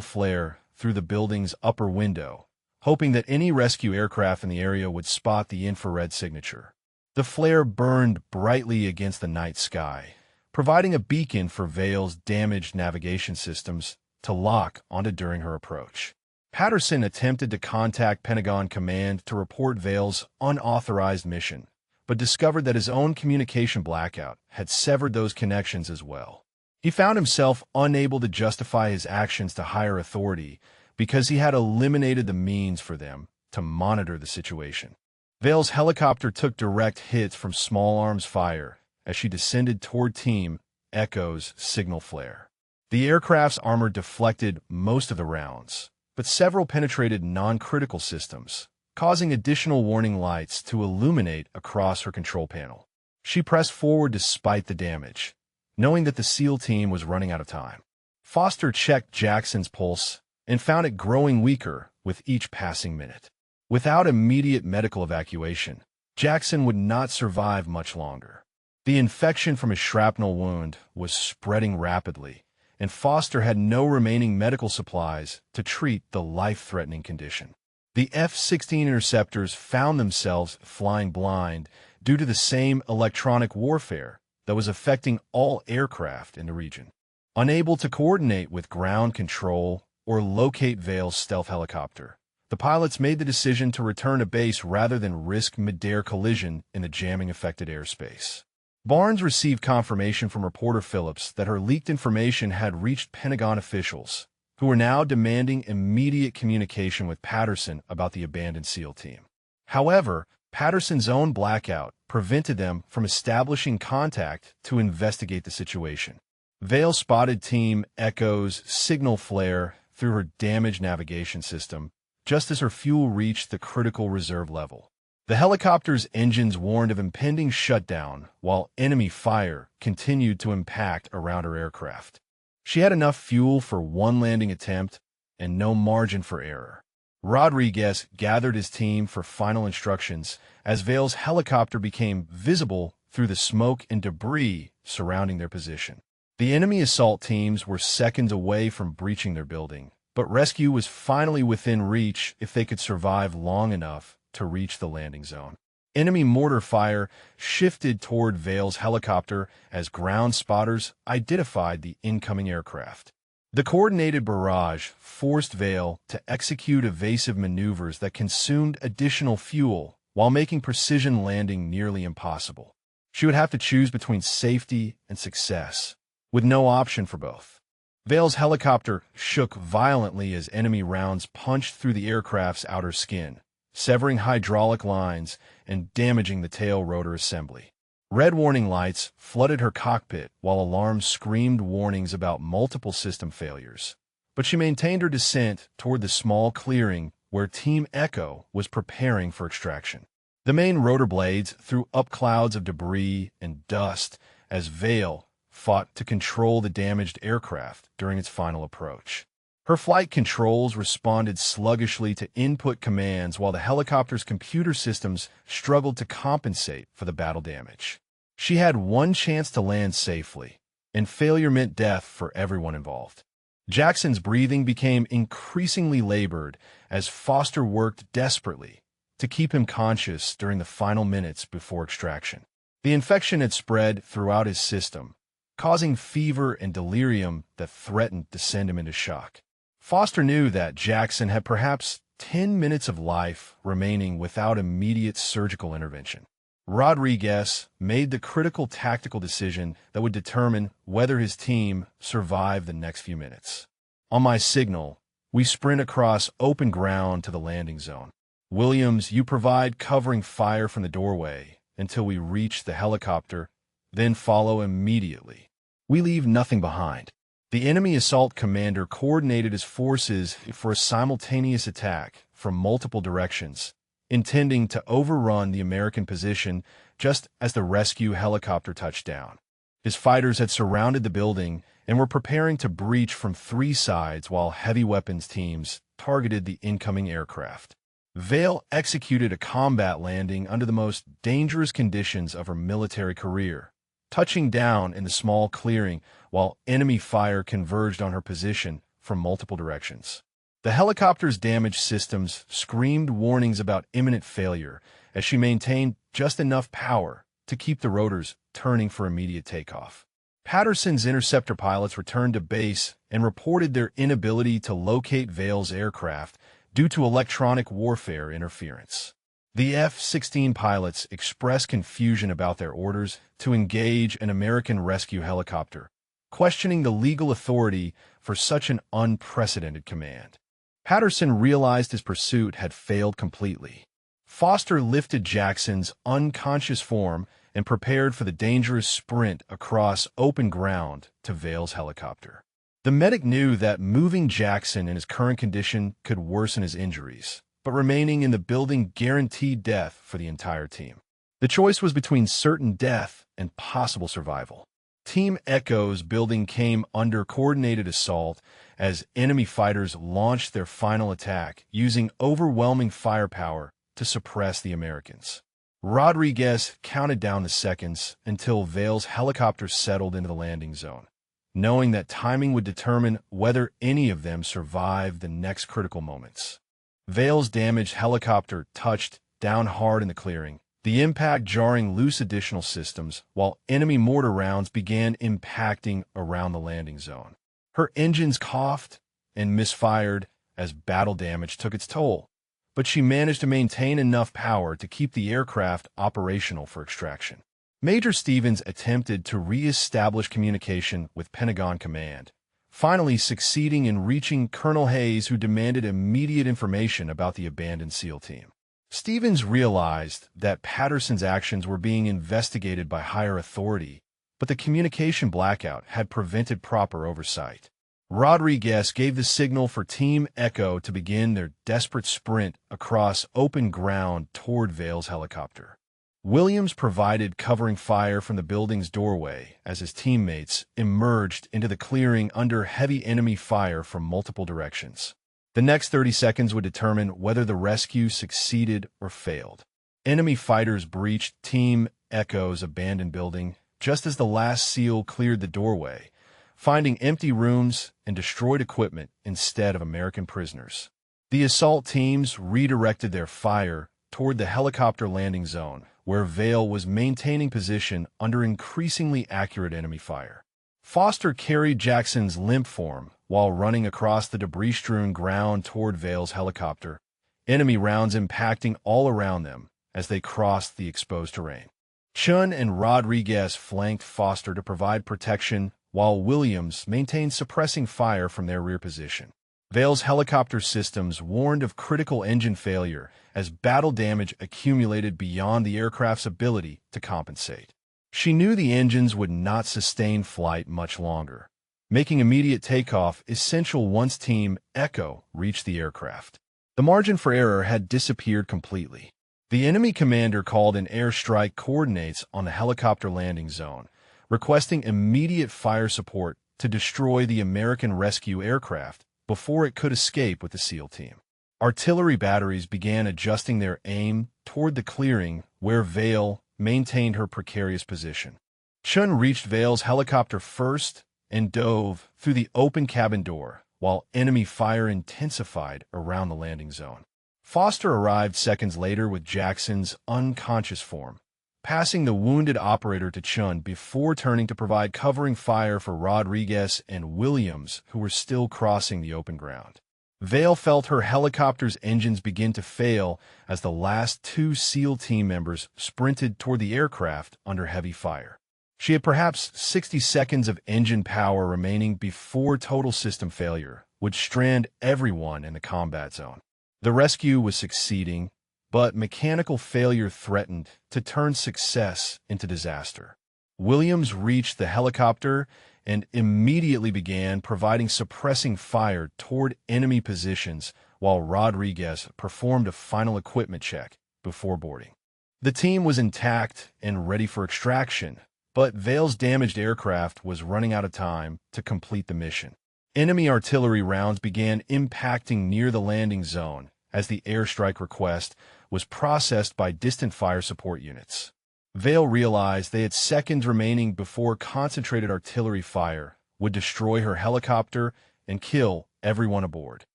flare through the building's upper window, hoping that any rescue aircraft in the area would spot the infrared signature. The flare burned brightly against the night sky, providing a beacon for Vale's damaged navigation systems to lock onto during her approach. Patterson attempted to contact Pentagon Command to report Vale's unauthorized mission, but discovered that his own communication blackout had severed those connections as well. He found himself unable to justify his actions to higher authority because he had eliminated the means for them to monitor the situation. Vale's helicopter took direct hits from small arms fire as she descended toward Team Echo's signal flare. The aircraft's armor deflected most of the rounds, but several penetrated non-critical systems, causing additional warning lights to illuminate across her control panel. She pressed forward despite the damage, knowing that the SEAL team was running out of time. Foster checked Jackson's pulse and found it growing weaker with each passing minute. Without immediate medical evacuation, Jackson would not survive much longer. The infection from his shrapnel wound was spreading rapidly, and Foster had no remaining medical supplies to treat the life-threatening condition. The F-16 interceptors found themselves flying blind due to the same electronic warfare that was affecting all aircraft in the region. Unable to coordinate with ground control or locate Vale's stealth helicopter, the pilots made the decision to return to base rather than risk mid-air collision in the jamming-affected airspace. Barnes received confirmation from reporter Phillips that her leaked information had reached Pentagon officials, who were now demanding immediate communication with Patterson about the abandoned SEAL team. However, Patterson's own blackout prevented them from establishing contact to investigate the situation. Vale spotted Team Echo's signal flare through her damaged navigation system, just as her fuel reached the critical reserve level. The helicopter's engines warned of impending shutdown, while enemy fire continued to impact around her aircraft. She had enough fuel for one landing attempt and no margin for error. Rodriguez gathered his team for final instructions as Vale's helicopter became visible through the smoke and debris surrounding their position. The enemy assault teams were seconds away from breaching their building, but rescue was finally within reach if they could survive long enough to reach the landing zone. Enemy mortar fire shifted toward Vale's helicopter as ground spotters identified the incoming aircraft. The coordinated barrage forced Vale to execute evasive maneuvers that consumed additional fuel while making precision landing nearly impossible. She would have to choose between safety and success, with no option for both. Vale's helicopter shook violently as enemy rounds punched through the aircraft's outer skin, severing hydraulic lines and damaging the tail rotor assembly. Red warning lights flooded her cockpit while alarms screamed warnings about multiple system failures. But she maintained her descent toward the small clearing where Team Echo was preparing for extraction. The main rotor blades threw up clouds of debris and dust as Vale fought to control the damaged aircraft during its final approach. Her flight controls responded sluggishly to input commands while the helicopter's computer systems struggled to compensate for the battle damage. She had one chance to land safely, and failure meant death for everyone involved. Jackson's breathing became increasingly labored as Foster worked desperately to keep him conscious during the final minutes before extraction. The infection had spread throughout his system, causing fever and delirium that threatened to send him into shock. Foster knew that Jackson had perhaps 10 minutes of life remaining without immediate surgical intervention. Rodriguez made the critical tactical decision that would determine whether his team survived the next few minutes. On my signal, we sprint across open ground to the landing zone. Williams, you provide covering fire from the doorway until we reach the helicopter, then follow immediately. We leave nothing behind. The enemy assault commander coordinated his forces for a simultaneous attack from multiple directions, intending to overrun the American position just as the rescue helicopter touched down. His fighters had surrounded the building and were preparing to breach from 3 sides while heavy weapons teams targeted the incoming aircraft. Vale executed a combat landing under the most dangerous conditions of her military career, touching down in the small clearing while enemy fire converged on her position from multiple directions. The helicopter's damaged systems screamed warnings about imminent failure as she maintained just enough power to keep the rotors turning for immediate takeoff. Patterson's interceptor pilots returned to base and reported their inability to locate Vale's aircraft due to electronic warfare interference. The F-16 pilots expressed confusion about their orders to engage an American rescue helicopter, questioning the legal authority for such an unprecedented command. Patterson realized his pursuit had failed completely. Foster lifted Jackson's unconscious form and prepared for the dangerous sprint across open ground to Vale's helicopter. The medic knew that moving Jackson in his current condition could worsen his injuries, but remaining in the building guaranteed death for the entire team. The choice was between certain death and possible survival. Team Echo's building came under coordinated assault as enemy fighters launched their final attack, using overwhelming firepower to suppress the Americans. Rodriguez counted down the seconds until Vale's helicopter settled into the landing zone, knowing that timing would determine whether any of them survived the next critical moments. Vale's damaged helicopter touched down hard in the clearing, the impact jarring loose additional systems while enemy mortar rounds began impacting around the landing zone. Her engines coughed and misfired as battle damage took its toll, but she managed to maintain enough power to keep the aircraft operational for extraction. Major Stevens attempted to re-establish communication with Pentagon Command, finally succeeding in reaching Colonel Hayes, who demanded immediate information about the abandoned SEAL team. Stevens realized that Patterson's actions were being investigated by higher authority, but the communication blackout had prevented proper oversight. Rodriguez gave the signal for Team Echo to begin their desperate sprint across open ground toward Vale's helicopter. Williams provided covering fire from the building's doorway as his teammates emerged into the clearing under heavy enemy fire from multiple directions. The next 30 seconds would determine whether the rescue succeeded or failed. Enemy fighters breached Team Echo's abandoned building just as the last SEAL cleared the doorway, finding empty rooms and destroyed equipment instead of American prisoners. The assault teams redirected their fire toward the helicopter landing zone, where Vale was maintaining position under increasingly accurate enemy fire. Foster carried Jackson's limp form while running across the debris-strewn ground toward Vale's helicopter, enemy rounds impacting all around them as they crossed the exposed terrain. Chun and Rodriguez flanked Foster to provide protection, while Williams maintained suppressing fire from their rear position. Vale's helicopter systems warned of critical engine failure as battle damage accumulated beyond the aircraft's ability to compensate. She knew the engines would not sustain flight much longer, making immediate takeoff essential once Team Echo reached the aircraft. The margin for error had disappeared completely. The enemy commander called in airstrike coordinates on the helicopter landing zone, requesting immediate fire support to destroy the American rescue aircraft before it could escape with the SEAL team. Artillery batteries began adjusting their aim toward the clearing where Vale maintained her precarious position. Chun reached Vale's helicopter first and dove through the open cabin door, while enemy fire intensified around the landing zone. Foster arrived seconds later with Jackson's unconscious form, passing the wounded operator to Chun before turning to provide covering fire for Rodriguez and Williams, who were still crossing the open ground. Vale felt her helicopter's engines begin to fail as the last two SEAL team members sprinted toward the aircraft under heavy fire. She had perhaps 60 seconds of engine power remaining before total system failure would strand everyone in the combat zone. The rescue was succeeding, but mechanical failure threatened to turn success into disaster. Williams reached the helicopter and immediately began providing suppressing fire toward enemy positions while Rodriguez performed a final equipment check before boarding. The team was intact and ready for extraction, but Vale's damaged aircraft was running out of time to complete the mission. Enemy artillery rounds began impacting near the landing zone as the airstrike request was processed by distant fire support units. Vale realized they had seconds remaining before concentrated artillery fire would destroy her helicopter and kill everyone aboard.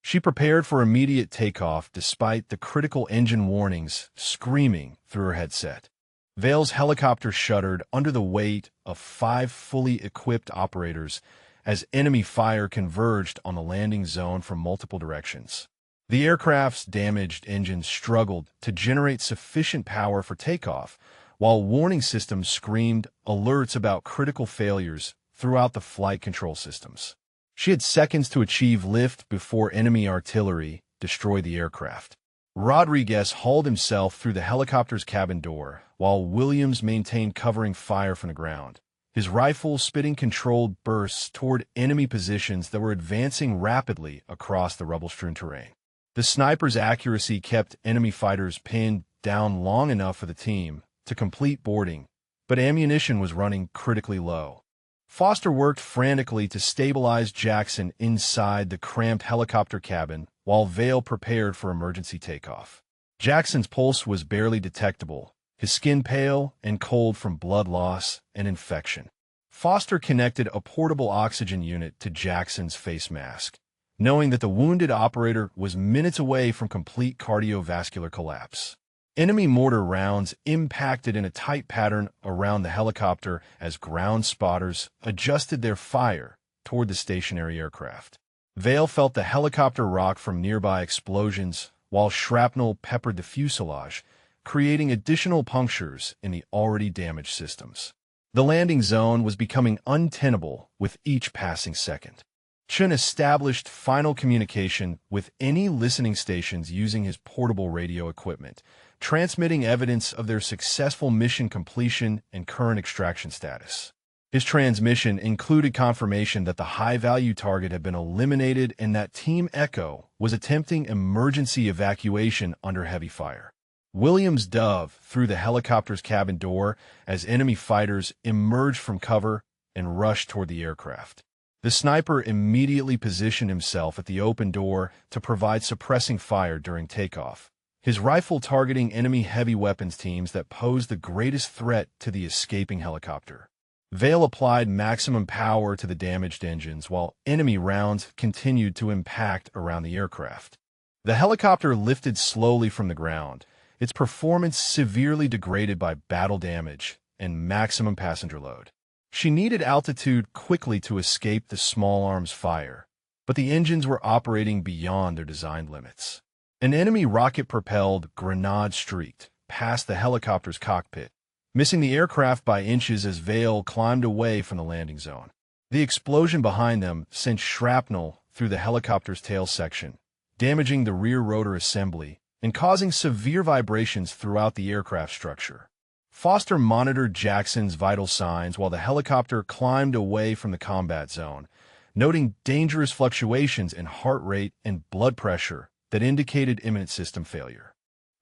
She prepared for immediate takeoff despite the critical engine warnings screaming through her headset. Vale's helicopter shuddered under the weight of 5 fully equipped operators as enemy fire converged on the landing zone from multiple directions. The aircraft's damaged engines struggled to generate sufficient power for takeoff, while warning systems screamed alerts about critical failures throughout the flight control systems. She had seconds to achieve lift before enemy artillery destroyed the aircraft. Rodriguez hauled himself through the helicopter's cabin door, while Williams maintained covering fire from the ground, his rifle spitting controlled bursts toward enemy positions that were advancing rapidly across the rubble-strewn terrain. The sniper's accuracy kept enemy fighters pinned down long enough for the team to complete boarding, but ammunition was running critically low. Foster worked frantically to stabilize Jackson inside the cramped helicopter cabin while Vale prepared for emergency takeoff. Jackson's pulse was barely detectable, his skin pale and cold from blood loss and infection. Foster connected a portable oxygen unit to Jackson's face mask, knowing that the wounded operator was minutes away from complete cardiovascular collapse. Enemy mortar rounds impacted in a tight pattern around the helicopter as ground spotters adjusted their fire toward the stationary aircraft. Vale felt the helicopter rock from nearby explosions, while shrapnel peppered the fuselage, creating additional punctures in the already damaged systems. The landing zone was becoming untenable with each passing second. Chen established final communication with any listening stations using his portable radio equipment, transmitting evidence of their successful mission completion and current extraction status. His transmission included confirmation that the high-value target had been eliminated and that Team Echo was attempting emergency evacuation under heavy fire. Williams dove through the helicopter's cabin door as enemy fighters emerged from cover and rushed toward the aircraft. The sniper immediately positioned himself at the open door to provide suppressing fire during takeoff, his rifle targeting enemy heavy weapons teams that posed the greatest threat to the escaping helicopter. Vale applied maximum power to the damaged engines while enemy rounds continued to impact around the aircraft. The helicopter lifted slowly from the ground, its performance severely degraded by battle damage and maximum passenger load. She needed altitude quickly to escape the small arms fire, but the engines were operating beyond their design limits. An enemy rocket-propelled grenade streaked past the helicopter's cockpit, missing the aircraft by inches as Vale climbed away from the landing zone. The explosion behind them sent shrapnel through the helicopter's tail section, damaging the rear rotor assembly and causing severe vibrations throughout the aircraft structure. Foster monitored Jackson's vital signs while the helicopter climbed away from the combat zone, noting dangerous fluctuations in heart rate and blood pressure that indicated imminent system failure.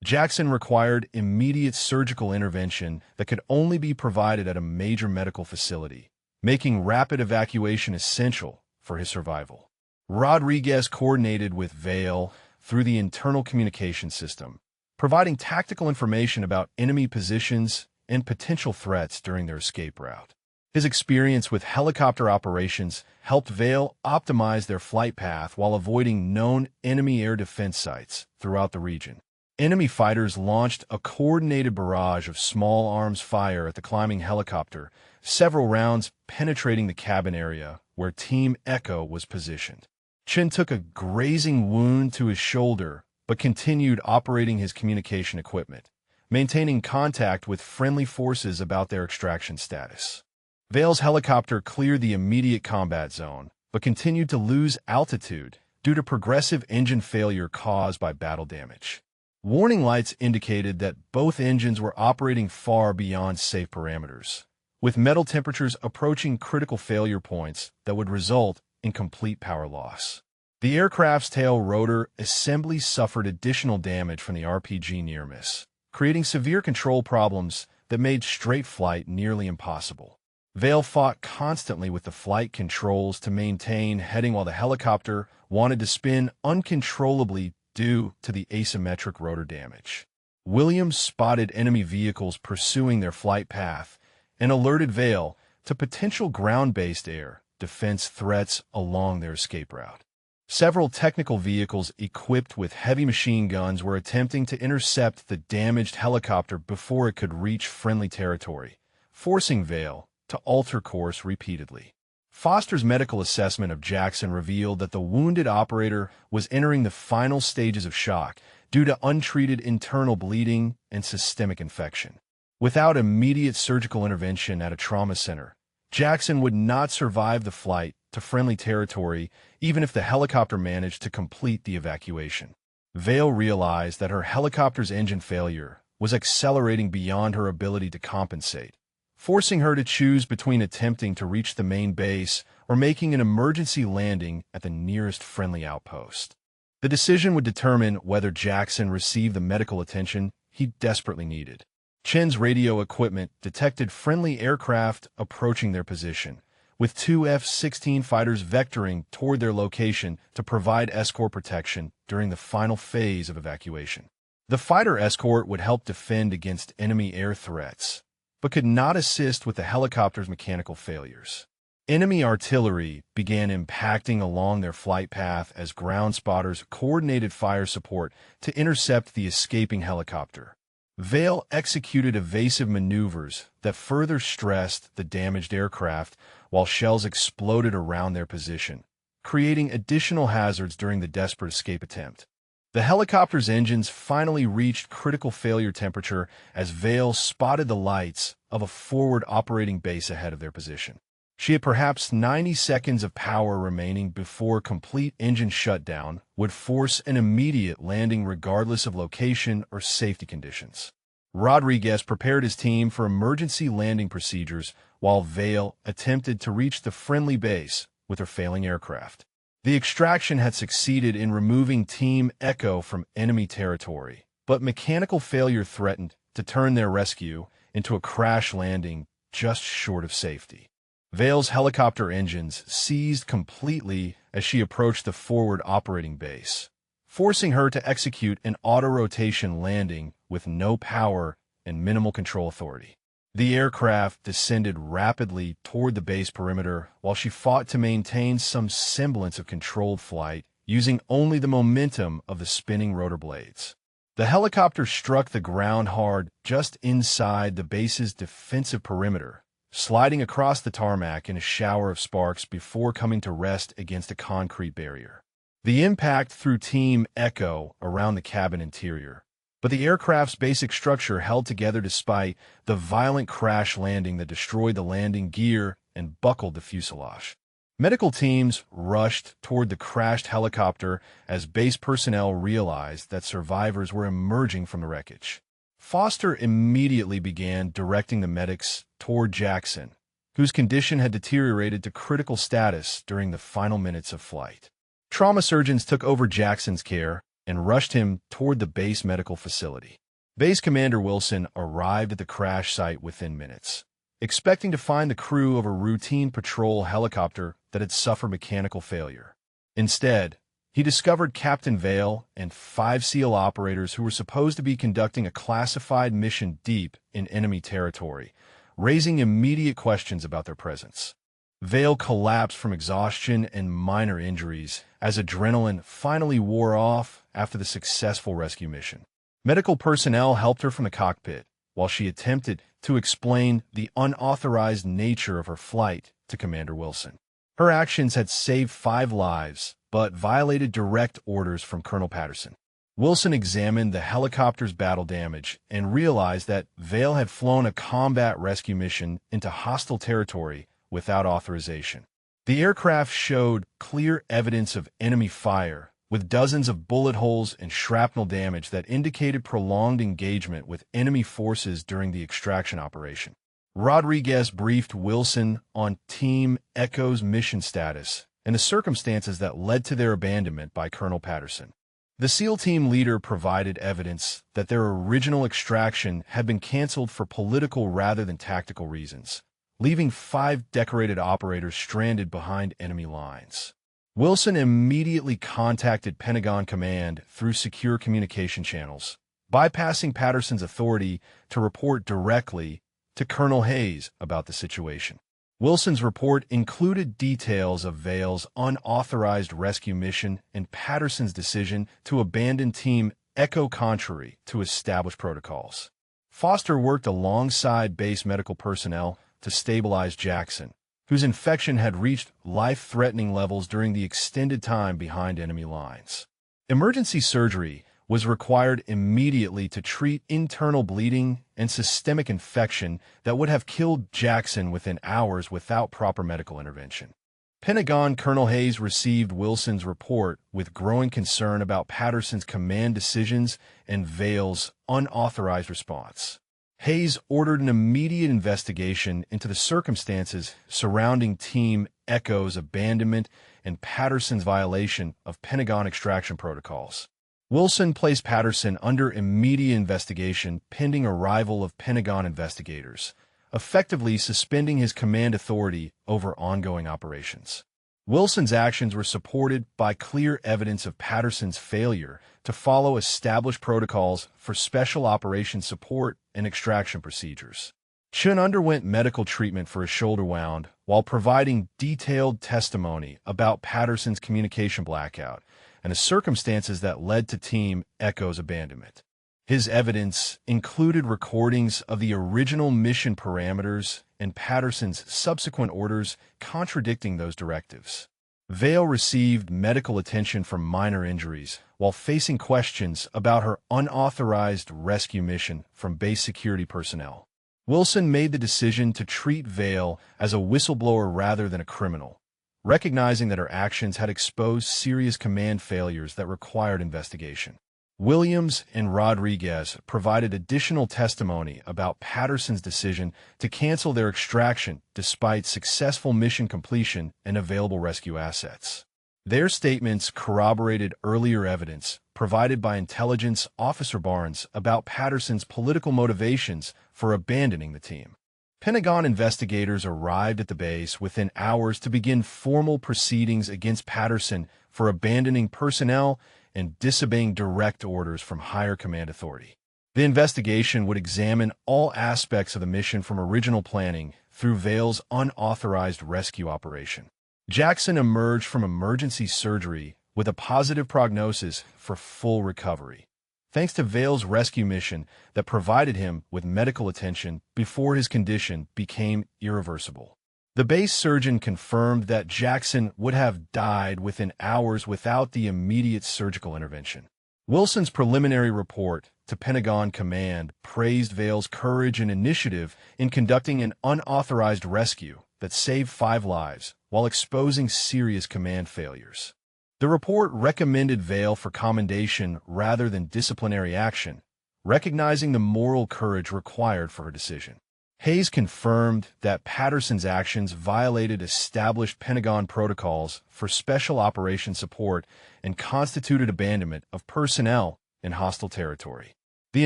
Jackson required immediate surgical intervention that could only be provided at a major medical facility, making rapid evacuation essential for his survival. Rodriguez coordinated with Vale through the internal communication system, providing tactical information about enemy positions and potential threats during their escape route. His experience with helicopter operations helped Vale optimize their flight path while avoiding known enemy air defense sites throughout the region. Enemy fighters launched a coordinated barrage of small arms fire at the climbing helicopter, several rounds penetrating the cabin area where Team Echo was positioned. Chen took a grazing wound to his shoulder but continued operating his communication equipment, maintaining contact with friendly forces about their extraction status. Vale's helicopter cleared the immediate combat zone, but continued to lose altitude due to progressive engine failure caused by battle damage. Warning lights indicated that both engines were operating far beyond safe parameters, with metal temperatures approaching critical failure points that would result in complete power loss. The aircraft's tail rotor assembly suffered additional damage from the RPG near miss, creating severe control problems that made straight flight nearly impossible. Vale fought constantly with the flight controls to maintain heading while the helicopter wanted to spin uncontrollably due to the asymmetric rotor damage. Williams spotted enemy vehicles pursuing their flight path and alerted Vale to potential ground-based air defense threats along their escape route. Several technical vehicles equipped with heavy machine guns were attempting to intercept the damaged helicopter before it could reach friendly territory, forcing Vale to alter course repeatedly. Foster's medical assessment of Jackson revealed that the wounded operator was entering the final stages of shock due to untreated internal bleeding and systemic infection. Without immediate surgical intervention at a trauma center, Jackson would not survive the flight to friendly territory even if the helicopter managed to complete the evacuation. Vale realized that her helicopter's engine failure was accelerating beyond her ability to compensate, forcing her to choose between attempting to reach the main base or making an emergency landing at the nearest friendly outpost. The decision would determine whether Jackson received the medical attention he desperately needed. Chen's radio equipment detected friendly aircraft approaching their position, with two F-16 fighters vectoring toward their location to provide escort protection during the final phase of evacuation. The fighter escort would help defend against enemy air threats, but could not assist with the helicopter's mechanical failures. Enemy artillery began impacting along their flight path as ground spotters coordinated fire support to intercept the escaping helicopter. Vale executed evasive maneuvers that further stressed the damaged aircraft while shells exploded around their position, creating additional hazards during the desperate escape attempt. The helicopter's engines finally reached critical failure temperature as Vale spotted the lights of a forward operating base ahead of their position. She had perhaps 90 seconds of power remaining before complete engine shutdown would force an immediate landing regardless of location or safety conditions. Rodriguez prepared his team for emergency landing procedures while Vale attempted to reach the friendly base with her failing aircraft. The extraction had succeeded in removing Team Echo from enemy territory, but mechanical failure threatened to turn their rescue into a crash landing just short of safety. Vale's helicopter engines seized completely as she approached the forward operating base, forcing her to execute an auto-rotation landing with no power and minimal control authority. The aircraft descended rapidly toward the base perimeter while she fought to maintain some semblance of controlled flight, using only the momentum of the spinning rotor blades. The helicopter struck the ground hard just inside the base's defensive perimeter, sliding across the tarmac in a shower of sparks before coming to rest against a concrete barrier. The impact threw Team Echo around the cabin interior, but the aircraft's basic structure held together despite the violent crash landing that destroyed the landing gear and buckled the fuselage. Medical teams rushed toward the crashed helicopter as base personnel realized that survivors were emerging from the wreckage. Foster immediately began directing the medics toward Jackson, whose condition had deteriorated to critical status during the final minutes of flight. Trauma surgeons took over Jackson's care and rushed him toward the base medical facility. Base Commander Wilson arrived at the crash site within minutes, expecting to find the crew of a routine patrol helicopter that had suffered mechanical failure. Instead, he discovered Captain Vale and 5 SEAL operators who were supposed to be conducting a classified mission deep in enemy territory, raising immediate questions about their presence. Vale collapsed from exhaustion and minor injuries as adrenaline finally wore off after the successful rescue mission. Medical personnel helped her from the cockpit while she attempted to explain the unauthorized nature of her flight to Commander Wilson. Her actions had saved 5 lives, but violated direct orders from Colonel Patterson. Wilson examined the helicopter's battle damage and realized that Vale had flown a combat rescue mission into hostile territory without authorization. The aircraft showed clear evidence of enemy fire, with dozens of bullet holes and shrapnel damage that indicated prolonged engagement with enemy forces during the extraction operation. Rodriguez briefed Wilson on Team Echo's mission status and the circumstances that led to their abandonment by Colonel Patterson. The SEAL team leader provided evidence that their original extraction had been canceled for political rather than tactical reasons, leaving 5 decorated operators stranded behind enemy lines. Wilson immediately contacted Pentagon Command through secure communication channels, bypassing Patterson's authority to report directly to Colonel Hayes about the situation. Wilson's report included details of Vale's unauthorized rescue mission and Patterson's decision to abandon Team Echo contrary to established protocols. Foster worked alongside base medical personnel to stabilize Jackson, whose infection had reached life-threatening levels during the extended time behind enemy lines. Emergency surgery was required immediately to treat internal bleeding and systemic infection that would have killed Jackson within hours without proper medical intervention. Pentagon Colonel Hayes received Wilson's report with growing concern about Patterson's command decisions and Vale's unauthorized response. Hayes ordered an immediate investigation into the circumstances surrounding Team Echo's abandonment and Patterson's violation of Pentagon extraction protocols. Wilson placed Patterson under immediate investigation pending arrival of Pentagon investigators, effectively suspending his command authority over ongoing operations. Wilson's actions were supported by clear evidence of Patterson's failure to follow established protocols for special operations support and extraction procedures. Chun underwent medical treatment for a shoulder wound while providing detailed testimony about Patterson's communication blackout and the circumstances that led to Team Echo's abandonment. His evidence included recordings of the original mission parameters and Patterson's subsequent orders contradicting those directives. Vale received medical attention for minor injuries, while facing questions about her unauthorized rescue mission from base security personnel. Wilson made the decision to treat Vale as a whistleblower rather than a criminal, recognizing that her actions had exposed serious command failures that required investigation. Williams and Rodriguez provided additional testimony about Patterson's decision to cancel their extraction despite successful mission completion and available rescue assets. Their statements corroborated earlier evidence provided by Intelligence Officer Barnes about Patterson's political motivations for abandoning the team. Pentagon investigators arrived at the base within hours to begin formal proceedings against Patterson for abandoning personnel and disobeying direct orders from higher command authority. The investigation would examine all aspects of the mission from original planning through Vale's unauthorized rescue operation. Jackson emerged from emergency surgery with a positive prognosis for full recovery, thanks to Vale's rescue mission that provided him with medical attention before his condition became irreversible. The base surgeon confirmed that Jackson would have died within hours without the immediate surgical intervention. Wilson's preliminary report to Pentagon Command praised Vale's courage and initiative in conducting an unauthorized rescue that saved 5 lives while exposing serious command failures. The report recommended Vale for commendation rather than disciplinary action, recognizing the moral courage required for her decision. Hayes confirmed that Patterson's actions violated established Pentagon protocols for special operations support and constituted abandonment of personnel in hostile territory. The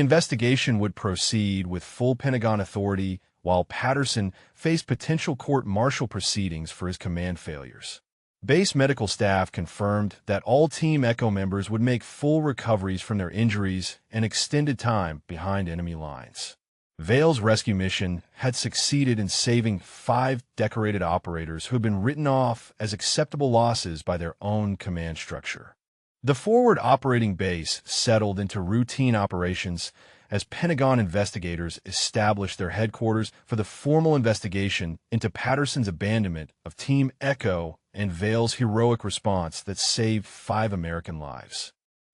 investigation would proceed with full Pentagon authority while Patterson faced potential court-martial proceedings for his command failures. Base medical staff confirmed that all Team Echo members would make full recoveries from their injuries and extended time behind enemy lines. Vale's rescue mission had succeeded in saving 5 decorated operators who had been written off as acceptable losses by their own command structure. The forward operating base settled into routine operations as Pentagon investigators established their headquarters for the formal investigation into Patterson's abandonment of Team Echo and Vale's heroic response that saved 5 American lives.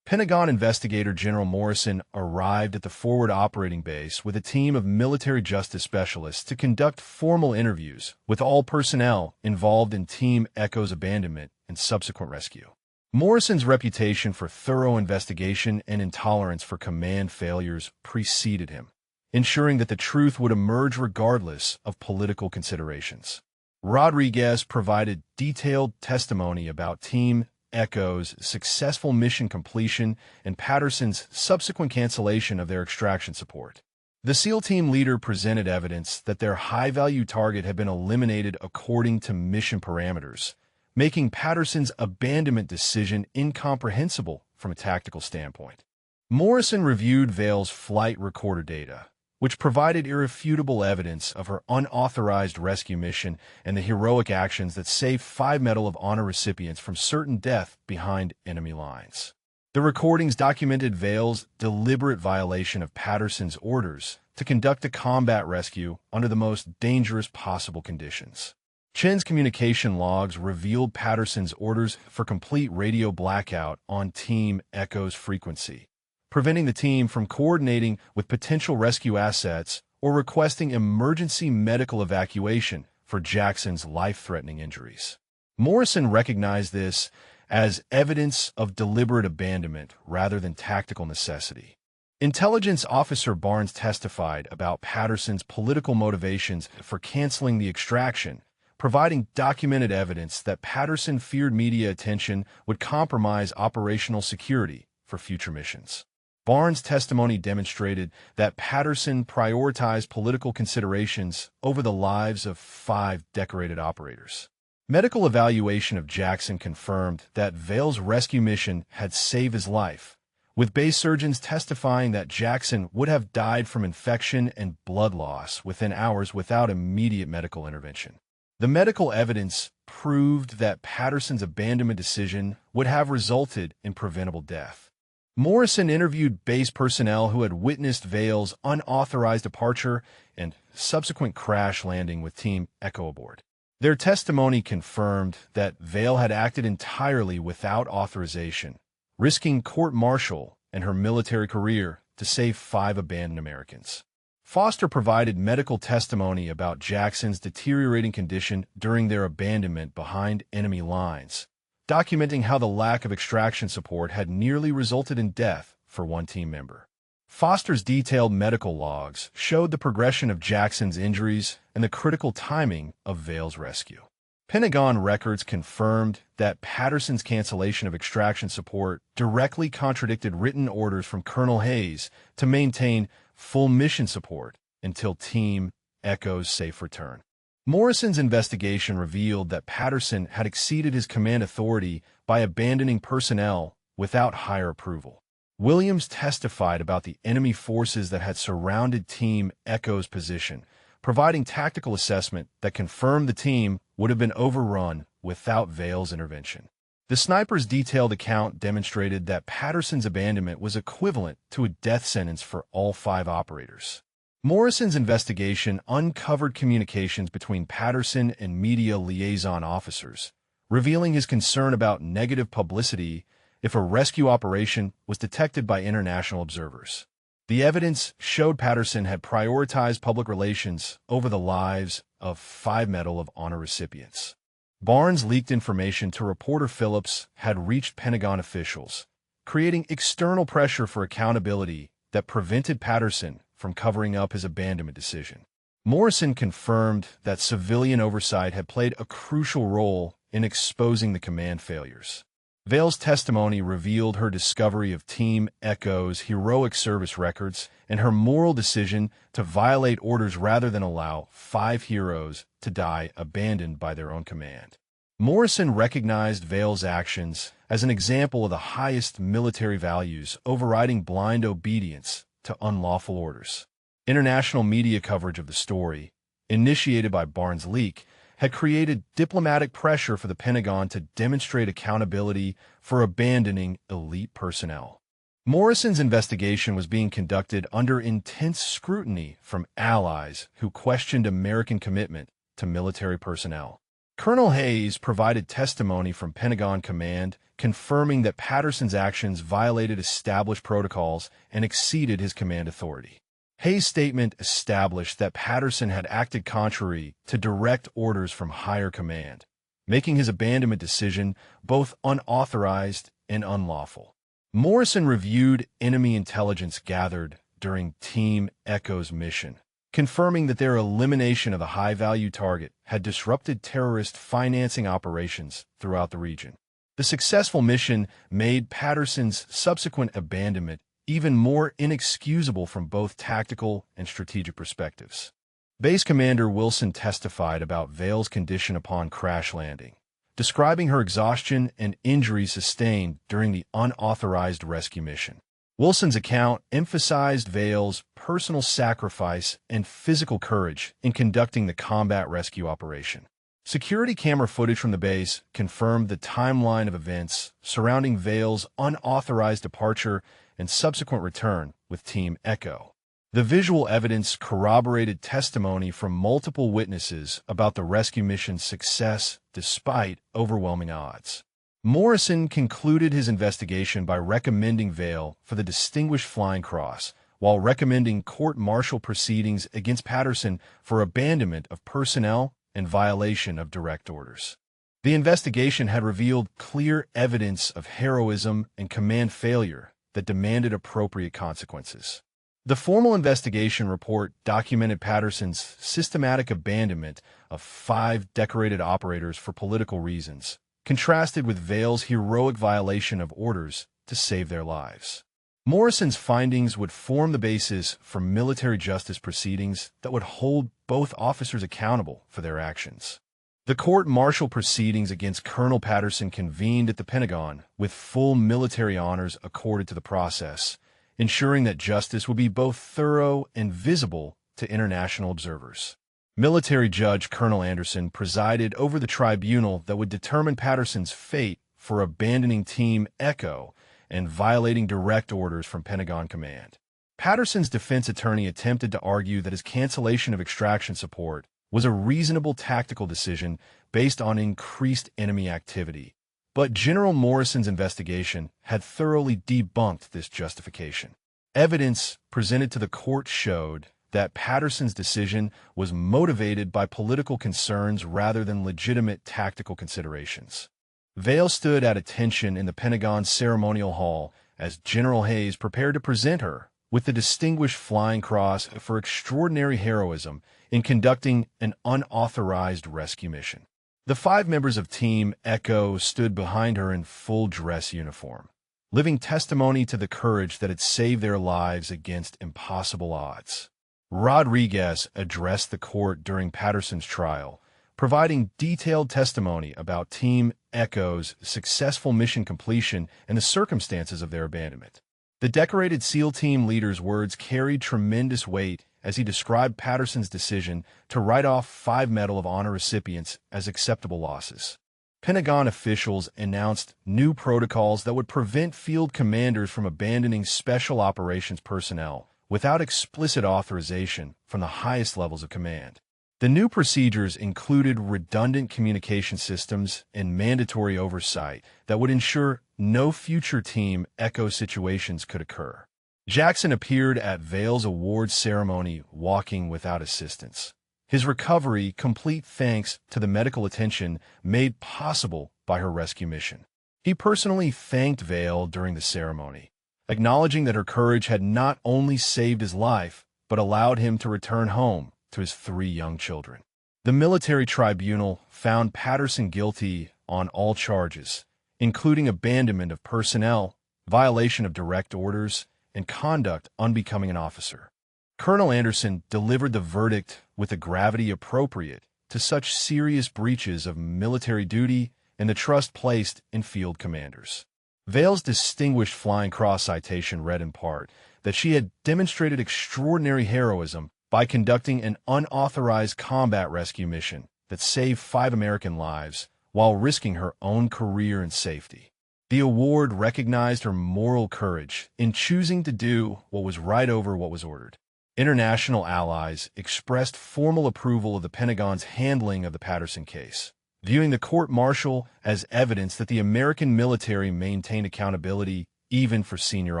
Pentagon investigator General Morrison arrived at the forward operating base with a team of military justice specialists to conduct formal interviews with all personnel involved in Team Echo's abandonment and subsequent rescue. Morrison's reputation for thorough investigation and intolerance for command failures preceded him, ensuring that the truth would emerge regardless of political considerations. Rodriguez provided detailed testimony about Team Echo's successful mission completion and Patterson's subsequent cancellation of their extraction support. The SEAL team leader presented evidence that their high-value target had been eliminated according to mission parameters, making Patterson's abandonment decision incomprehensible from a tactical standpoint. Morrison reviewed Vale's flight recorder data, which provided irrefutable evidence of her unauthorized rescue mission and the heroic actions that saved 5 Medal of Honor recipients from certain death behind enemy lines. The recordings documented Vale's deliberate violation of Patterson's orders to conduct a combat rescue under the most dangerous possible conditions. Chen's communication logs revealed Patterson's orders for complete radio blackout on Team Echo's frequency, preventing the team from coordinating with potential rescue assets or requesting emergency medical evacuation for Jackson's life-threatening injuries. Morrison recognized this as evidence of deliberate abandonment rather than tactical necessity. Intelligence Officer Barnes testified about Patterson's political motivations for canceling the extraction, providing documented evidence that Patterson feared media attention would compromise operational security for future missions. Barnes' testimony demonstrated that Patterson prioritized political considerations over the lives of 5 decorated operators. Medical evaluation of Jackson confirmed that Vale's rescue mission had saved his life, with base surgeons testifying that Jackson would have died from infection and blood loss within hours without immediate medical intervention. The medical evidence proved that Patterson's abandonment decision would have resulted in preventable death. Morrison interviewed base personnel who had witnessed Vale's unauthorized departure and subsequent crash landing with Team Echo aboard. Their testimony confirmed that Vale had acted entirely without authorization, risking court-martial and her military career to save 5 abandoned Americans. Foster provided medical testimony about Jackson's deteriorating condition during their abandonment behind enemy lines, documenting how the lack of extraction support had nearly resulted in death for one team member. Foster's detailed medical logs showed the progression of Jackson's injuries and the critical timing of Vale's rescue. Pentagon records confirmed that Patterson's cancellation of extraction support directly contradicted written orders from Colonel Hayes to maintain full mission support until Team Echo's safe return. Morrison's investigation revealed that Patterson had exceeded his command authority by abandoning personnel without higher approval. Williams testified about the enemy forces that had surrounded Team Echo's position, providing tactical assessment that confirmed the team would have been overrun without Vale's intervention. The sniper's detailed account demonstrated that Patterson's abandonment was equivalent to a death sentence for all 5 operators. Morrison's investigation uncovered communications between Patterson and media liaison officers, revealing his concern about negative publicity if a rescue operation was detected by international observers. The evidence showed Patterson had prioritized public relations over the lives of 5 Medal of Honor recipients. Barnes leaked information to reporter Phillips had reached Pentagon officials, creating external pressure for accountability that prevented Patterson from covering up his abandonment decision. Morrison confirmed that civilian oversight had played a crucial role in exposing the command failures. Vale's testimony revealed her discovery of Team Echo's heroic service records and her moral decision to violate orders rather than allow 5 heroes to die abandoned by their own command. Morrison recognized Vale's actions as an example of the highest military values overriding blind obedience to unlawful orders. International media coverage of the story, initiated by Barnes' leak, had created diplomatic pressure for the Pentagon to demonstrate accountability for abandoning elite personnel. Morrison's investigation was being conducted under intense scrutiny from allies who questioned American commitment to military personnel. Colonel Hayes provided testimony from Pentagon Command confirming that Patterson's actions violated established protocols and exceeded his command authority. Hayes' statement established that Patterson had acted contrary to direct orders from higher command, making his abandonment decision both unauthorized and unlawful. Morrison reviewed enemy intelligence gathered during Team Echo's mission, confirming that their elimination of the high-value target had disrupted terrorist financing operations throughout the region. The successful mission made Patterson's subsequent abandonment even more inexcusable from both tactical and strategic perspectives. Base Commander Wilson testified about Vale's condition upon crash landing, describing her exhaustion and injuries sustained during the unauthorized rescue mission. Wilson's account emphasized Vale's personal sacrifice and physical courage in conducting the combat rescue operation. Security camera footage from the base confirmed the timeline of events surrounding Vale's unauthorized departure and subsequent return with Team Echo. The visual evidence corroborated testimony from multiple witnesses about the rescue mission's success despite overwhelming odds. Morrison concluded his investigation by recommending Vale for the Distinguished Flying Cross, while recommending court-martial proceedings against Patterson for abandonment of personnel and violation of direct orders. The investigation had revealed clear evidence of heroism and command failure that demanded appropriate consequences. The formal investigation report documented Patterson's systematic abandonment of 5 decorated operators for political reasons, contrasted with Vale's heroic violation of orders to save their lives. Morrison's findings would form the basis for military justice proceedings that would hold both officers accountable for their actions. The court-martial proceedings against Colonel Patterson convened at the Pentagon with full military honors accorded to the process, ensuring that justice would be both thorough and visible to international observers. Military Judge Colonel Anderson presided over the tribunal that would determine Patterson's fate for abandoning Team Echo and violating direct orders from Pentagon Command. Patterson's defense attorney attempted to argue that his cancellation of extraction support was a reasonable tactical decision based on increased enemy activity, But General Morrison's investigation had thoroughly debunked this justification. Evidence presented to the court showed that Patterson's decision was motivated by political concerns rather than legitimate tactical considerations. Vale stood at attention in the Pentagon's ceremonial hall as General Hayes prepared to present her with the Distinguished Flying Cross for extraordinary heroism in conducting an unauthorized rescue mission. The 5 members of Team Echo stood behind her in full dress uniform, living testimony to the courage that had saved their lives against impossible odds. Rodriguez addressed the court during Patterson's trial, providing detailed testimony about Team Echo's successful mission completion and the circumstances of their abandonment. The decorated SEAL team leader's words carried tremendous weight as he described Patterson's decision to write off 5 Medal of Honor recipients as acceptable losses. Pentagon officials announced new protocols that would prevent field commanders from abandoning special operations personnel without explicit authorization from the highest levels of command. The new procedures included redundant communication systems and mandatory oversight that would ensure no future Team Echo situations could occur. Jackson appeared at Vale's awards ceremony walking without assistance. His recovery complete thanks to the medical attention made possible by her rescue mission. He personally thanked Vale during the ceremony, acknowledging that her courage had not only saved his life, but allowed him to return home to his 3 young children. The military tribunal found Patterson guilty on all charges, including abandonment of personnel, violation of direct orders, and conduct unbecoming an officer. Colonel Anderson delivered the verdict with a gravity appropriate to such serious breaches of military duty and the trust placed in field commanders. Vale's Distinguished Flying Cross citation read in part that she had demonstrated extraordinary heroism by conducting an unauthorized combat rescue mission that saved 5 American lives while risking her own career and safety. The award recognized her moral courage in choosing to do what was right over what was ordered. International allies expressed formal approval of the Pentagon's handling of the Patterson case, viewing the court-martial as evidence that the American military maintained accountability even for senior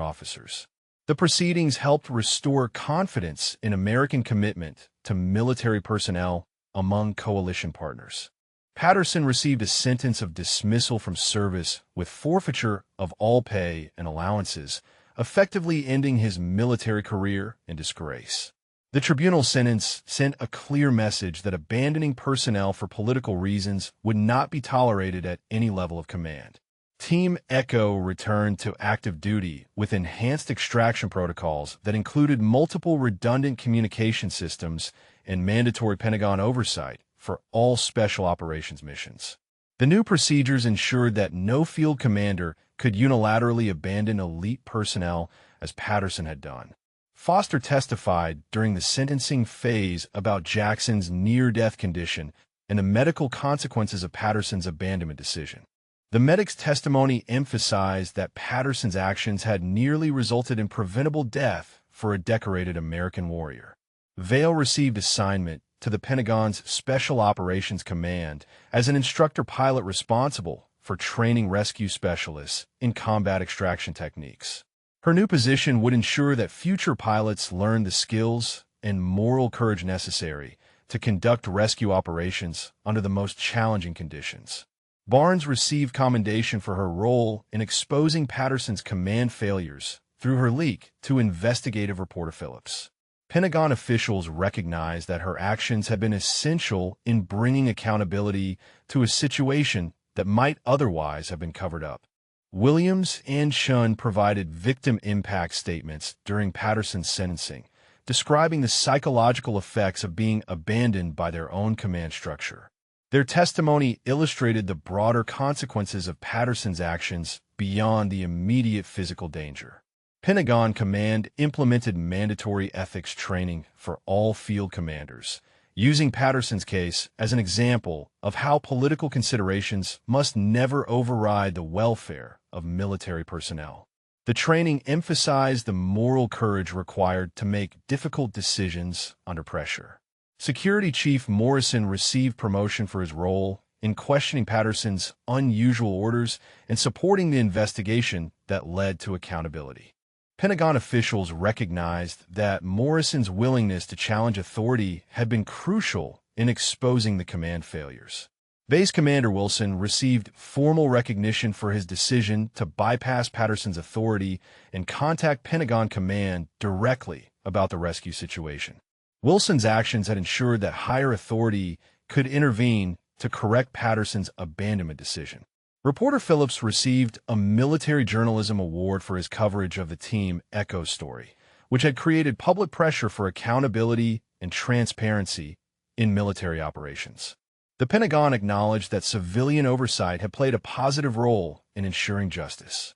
officers. The proceedings helped restore confidence in American commitment to military personnel among coalition partners. Patterson received a sentence of dismissal from service with forfeiture of all pay and allowances, effectively ending his military career in disgrace. The tribunal sentence sent a clear message that abandoning personnel for political reasons would not be tolerated at any level of command. Team Echo returned to active duty with enhanced extraction protocols that included multiple redundant communication systems and mandatory Pentagon oversight for all special operations missions. The new procedures ensured that no field commander could unilaterally abandon elite personnel as Patterson had done. Foster testified during the sentencing phase about Jackson's near-death condition and the medical consequences of Patterson's abandonment decision. The medic's testimony emphasized that Patterson's actions had nearly resulted in preventable death for a decorated American warrior. Vale received assignment to the Pentagon's Special Operations Command as an instructor pilot responsible for training rescue specialists in combat extraction techniques. Her new position would ensure that future pilots learned the skills and moral courage necessary to conduct rescue operations under the most challenging conditions. Barnes received commendation for her role in exposing Patterson's command failures through her leak to investigative reporter Phillips. Pentagon officials recognized that her actions had been essential in bringing accountability to a situation that might otherwise have been covered up. Williams and Shun provided victim impact statements during Patterson's sentencing, describing the psychological effects of being abandoned by their own command structure. Their testimony illustrated the broader consequences of Patterson's actions beyond the immediate physical danger. Pentagon Command implemented mandatory ethics training for all field commanders, using Patterson's case as an example of how political considerations must never override the welfare of military personnel. The training emphasized the moral courage required to make difficult decisions under pressure. Security Chief Morrison received promotion for his role in questioning Patterson's unusual orders and supporting the investigation that led to accountability. Pentagon officials recognized that Morrison's willingness to challenge authority had been crucial in exposing the command failures. Base Commander Wilson received formal recognition for his decision to bypass Patterson's authority and contact Pentagon Command directly about the rescue situation. Wilson's actions had ensured that higher authority could intervene to correct Patterson's abandonment decision. Reporter Phillips received a military journalism award for his coverage of the Team Echo story, which had created public pressure for accountability and transparency in military operations. The Pentagon acknowledged that civilian oversight had played a positive role in ensuring justice.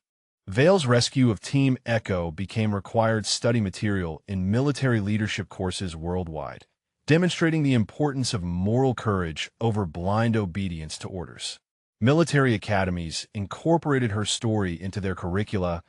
Vail's rescue of Team Echo became required study material in military leadership courses worldwide, demonstrating the importance of moral courage over blind obedience to orders. Military academies incorporated her story into their curricula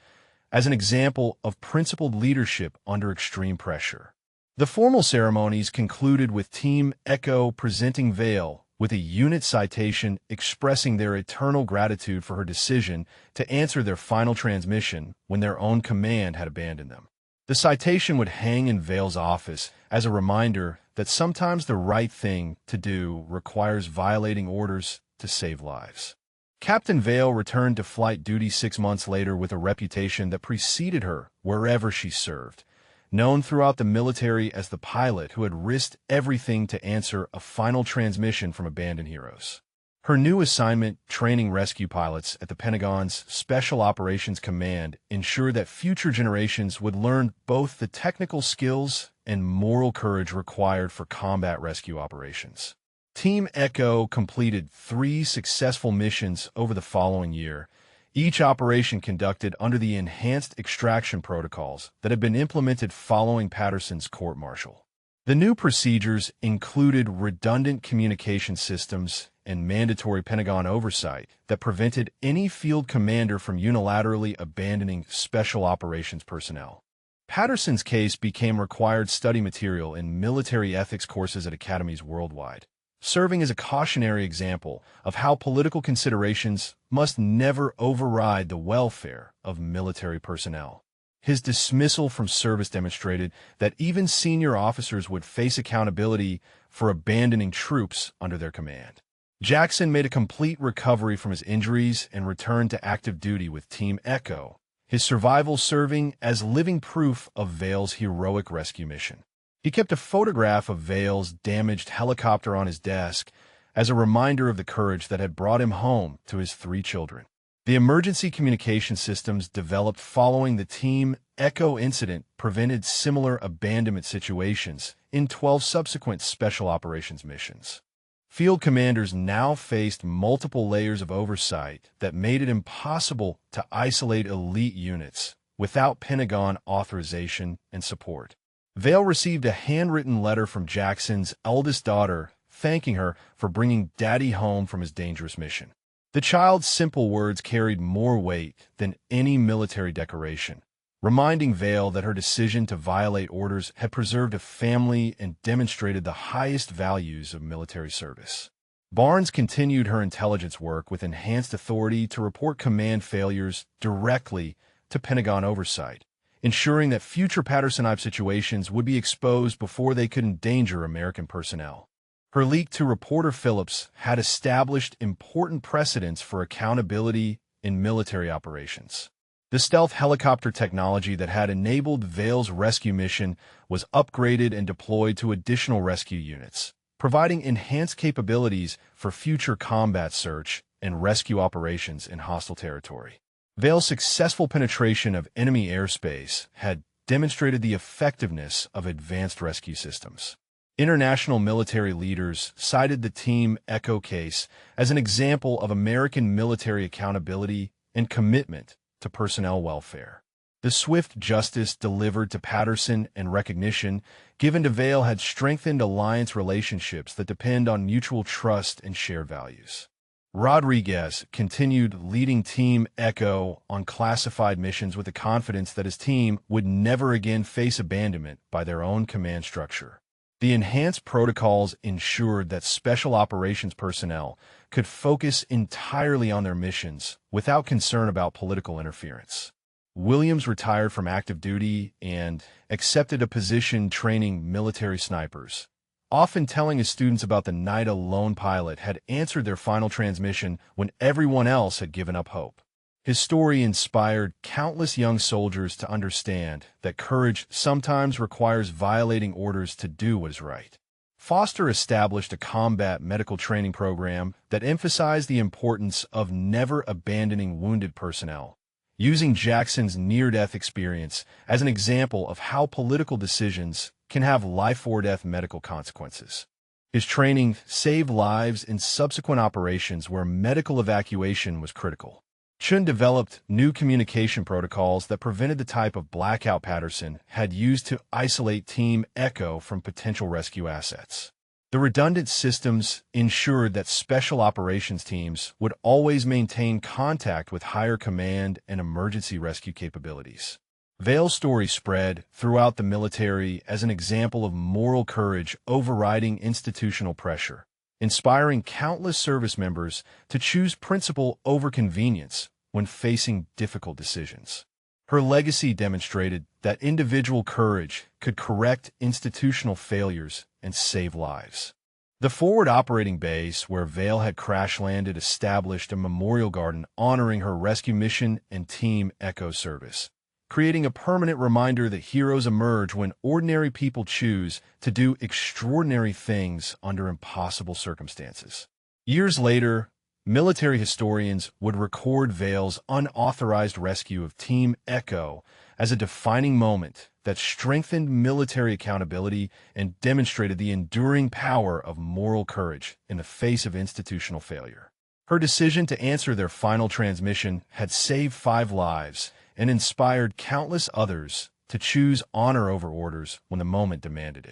as an example of principled leadership under extreme pressure. The formal ceremonies concluded with Team Echo presenting Vail with a unit citation expressing their eternal gratitude for her decision to answer their final transmission when their own command had abandoned them. The citation would hang in Vail's office as a reminder that sometimes the right thing to do requires violating orders to save lives. Captain Vail returned to flight duty 6 months later with a reputation that preceded her wherever she served, known throughout the military as the pilot who had risked everything to answer a final transmission from abandoned heroes. Her new assignment, training rescue pilots at the Pentagon's Special Operations Command, ensured that future generations would learn both the technical skills and moral courage required for combat rescue operations. Team Echo completed 3 successful missions over the following year, each operation conducted under the enhanced extraction protocols that had been implemented following Patterson's court-martial. The new procedures included redundant communication systems and mandatory Pentagon oversight that prevented any field commander from unilaterally abandoning special operations personnel. Patterson's case became required study material in military ethics courses at academies worldwide, serving as a cautionary example of how political considerations must never override the welfare of military personnel. His dismissal from service demonstrated that even senior officers would face accountability for abandoning troops under their command. Jackson made a complete recovery from his injuries and returned to active duty with Team Echo, his survival serving as living proof of Vail's heroic rescue mission. He kept a photograph of Vail's damaged helicopter on his desk as a reminder of the courage that had brought him home to his 3 children. The emergency communication systems developed following the Team Echo incident prevented similar abandonment situations in 12 subsequent special operations missions. Field commanders now faced multiple layers of oversight that made it impossible to isolate elite units without Pentagon authorization and support. Vail received a handwritten letter from Jackson's eldest daughter thanking her for bringing Daddy home from his dangerous mission. The child's simple words carried more weight than any military decoration, reminding Vail that her decision to violate orders had preserved a family and demonstrated the highest values of military service. Barnes continued her intelligence work with enhanced authority to report command failures directly to Pentagon oversight, ensuring that future Patterson-type situations would be exposed before they could endanger American personnel. Her leak to reporter Phillips had established important precedents for accountability in military operations. The stealth helicopter technology that had enabled Vail's rescue mission was upgraded and deployed to additional rescue units, providing enhanced capabilities for future combat search and rescue operations in hostile territory. Vail's successful penetration of enemy airspace had demonstrated the effectiveness of advanced rescue systems. International military leaders cited the Team Echo case as an example of American military accountability and commitment to personnel welfare. The swift justice delivered to Patterson and recognition given to Vail had strengthened alliance relationships that depend on mutual trust and shared values. Rodriguez continued leading Team Echo on classified missions with the confidence that his team would never again face abandonment by their own command structure. The enhanced protocols ensured that special operations personnel could focus entirely on their missions without concern about political interference. Williams retired from active duty and accepted a position training military snipers, often telling his students about the night a lone pilot had answered their final transmission when everyone else had given up hope. His story inspired countless young soldiers to understand that courage sometimes requires violating orders to do what is right. Foster established a combat medical training program that emphasized the importance of never abandoning wounded personnel, using Jackson's near-death experience as an example of how political decisions can have life-or-death medical consequences. His training saved lives in subsequent operations where medical evacuation was critical. Chun developed new communication protocols that prevented the type of blackout Patterson had used to isolate Team Echo from potential rescue assets. The redundant systems ensured that special operations teams would always maintain contact with higher command and emergency rescue capabilities. Vale's story spread throughout the military as an example of moral courage overriding institutional pressure, inspiring countless service members to choose principle over convenience when facing difficult decisions. Her legacy demonstrated that individual courage could correct institutional failures and save lives. The forward operating base where Vale had crash-landed established a memorial garden honoring her rescue mission and Team Echo service, creating a permanent reminder that heroes emerge when ordinary people choose to do extraordinary things under impossible circumstances. Years later, military historians would record Vale's unauthorized rescue of Team Echo as a defining moment that strengthened military accountability and demonstrated the enduring power of moral courage in the face of institutional failure. Her decision to answer their final transmission had saved 5 lives and inspired countless others to choose honor over orders when the moment demanded it.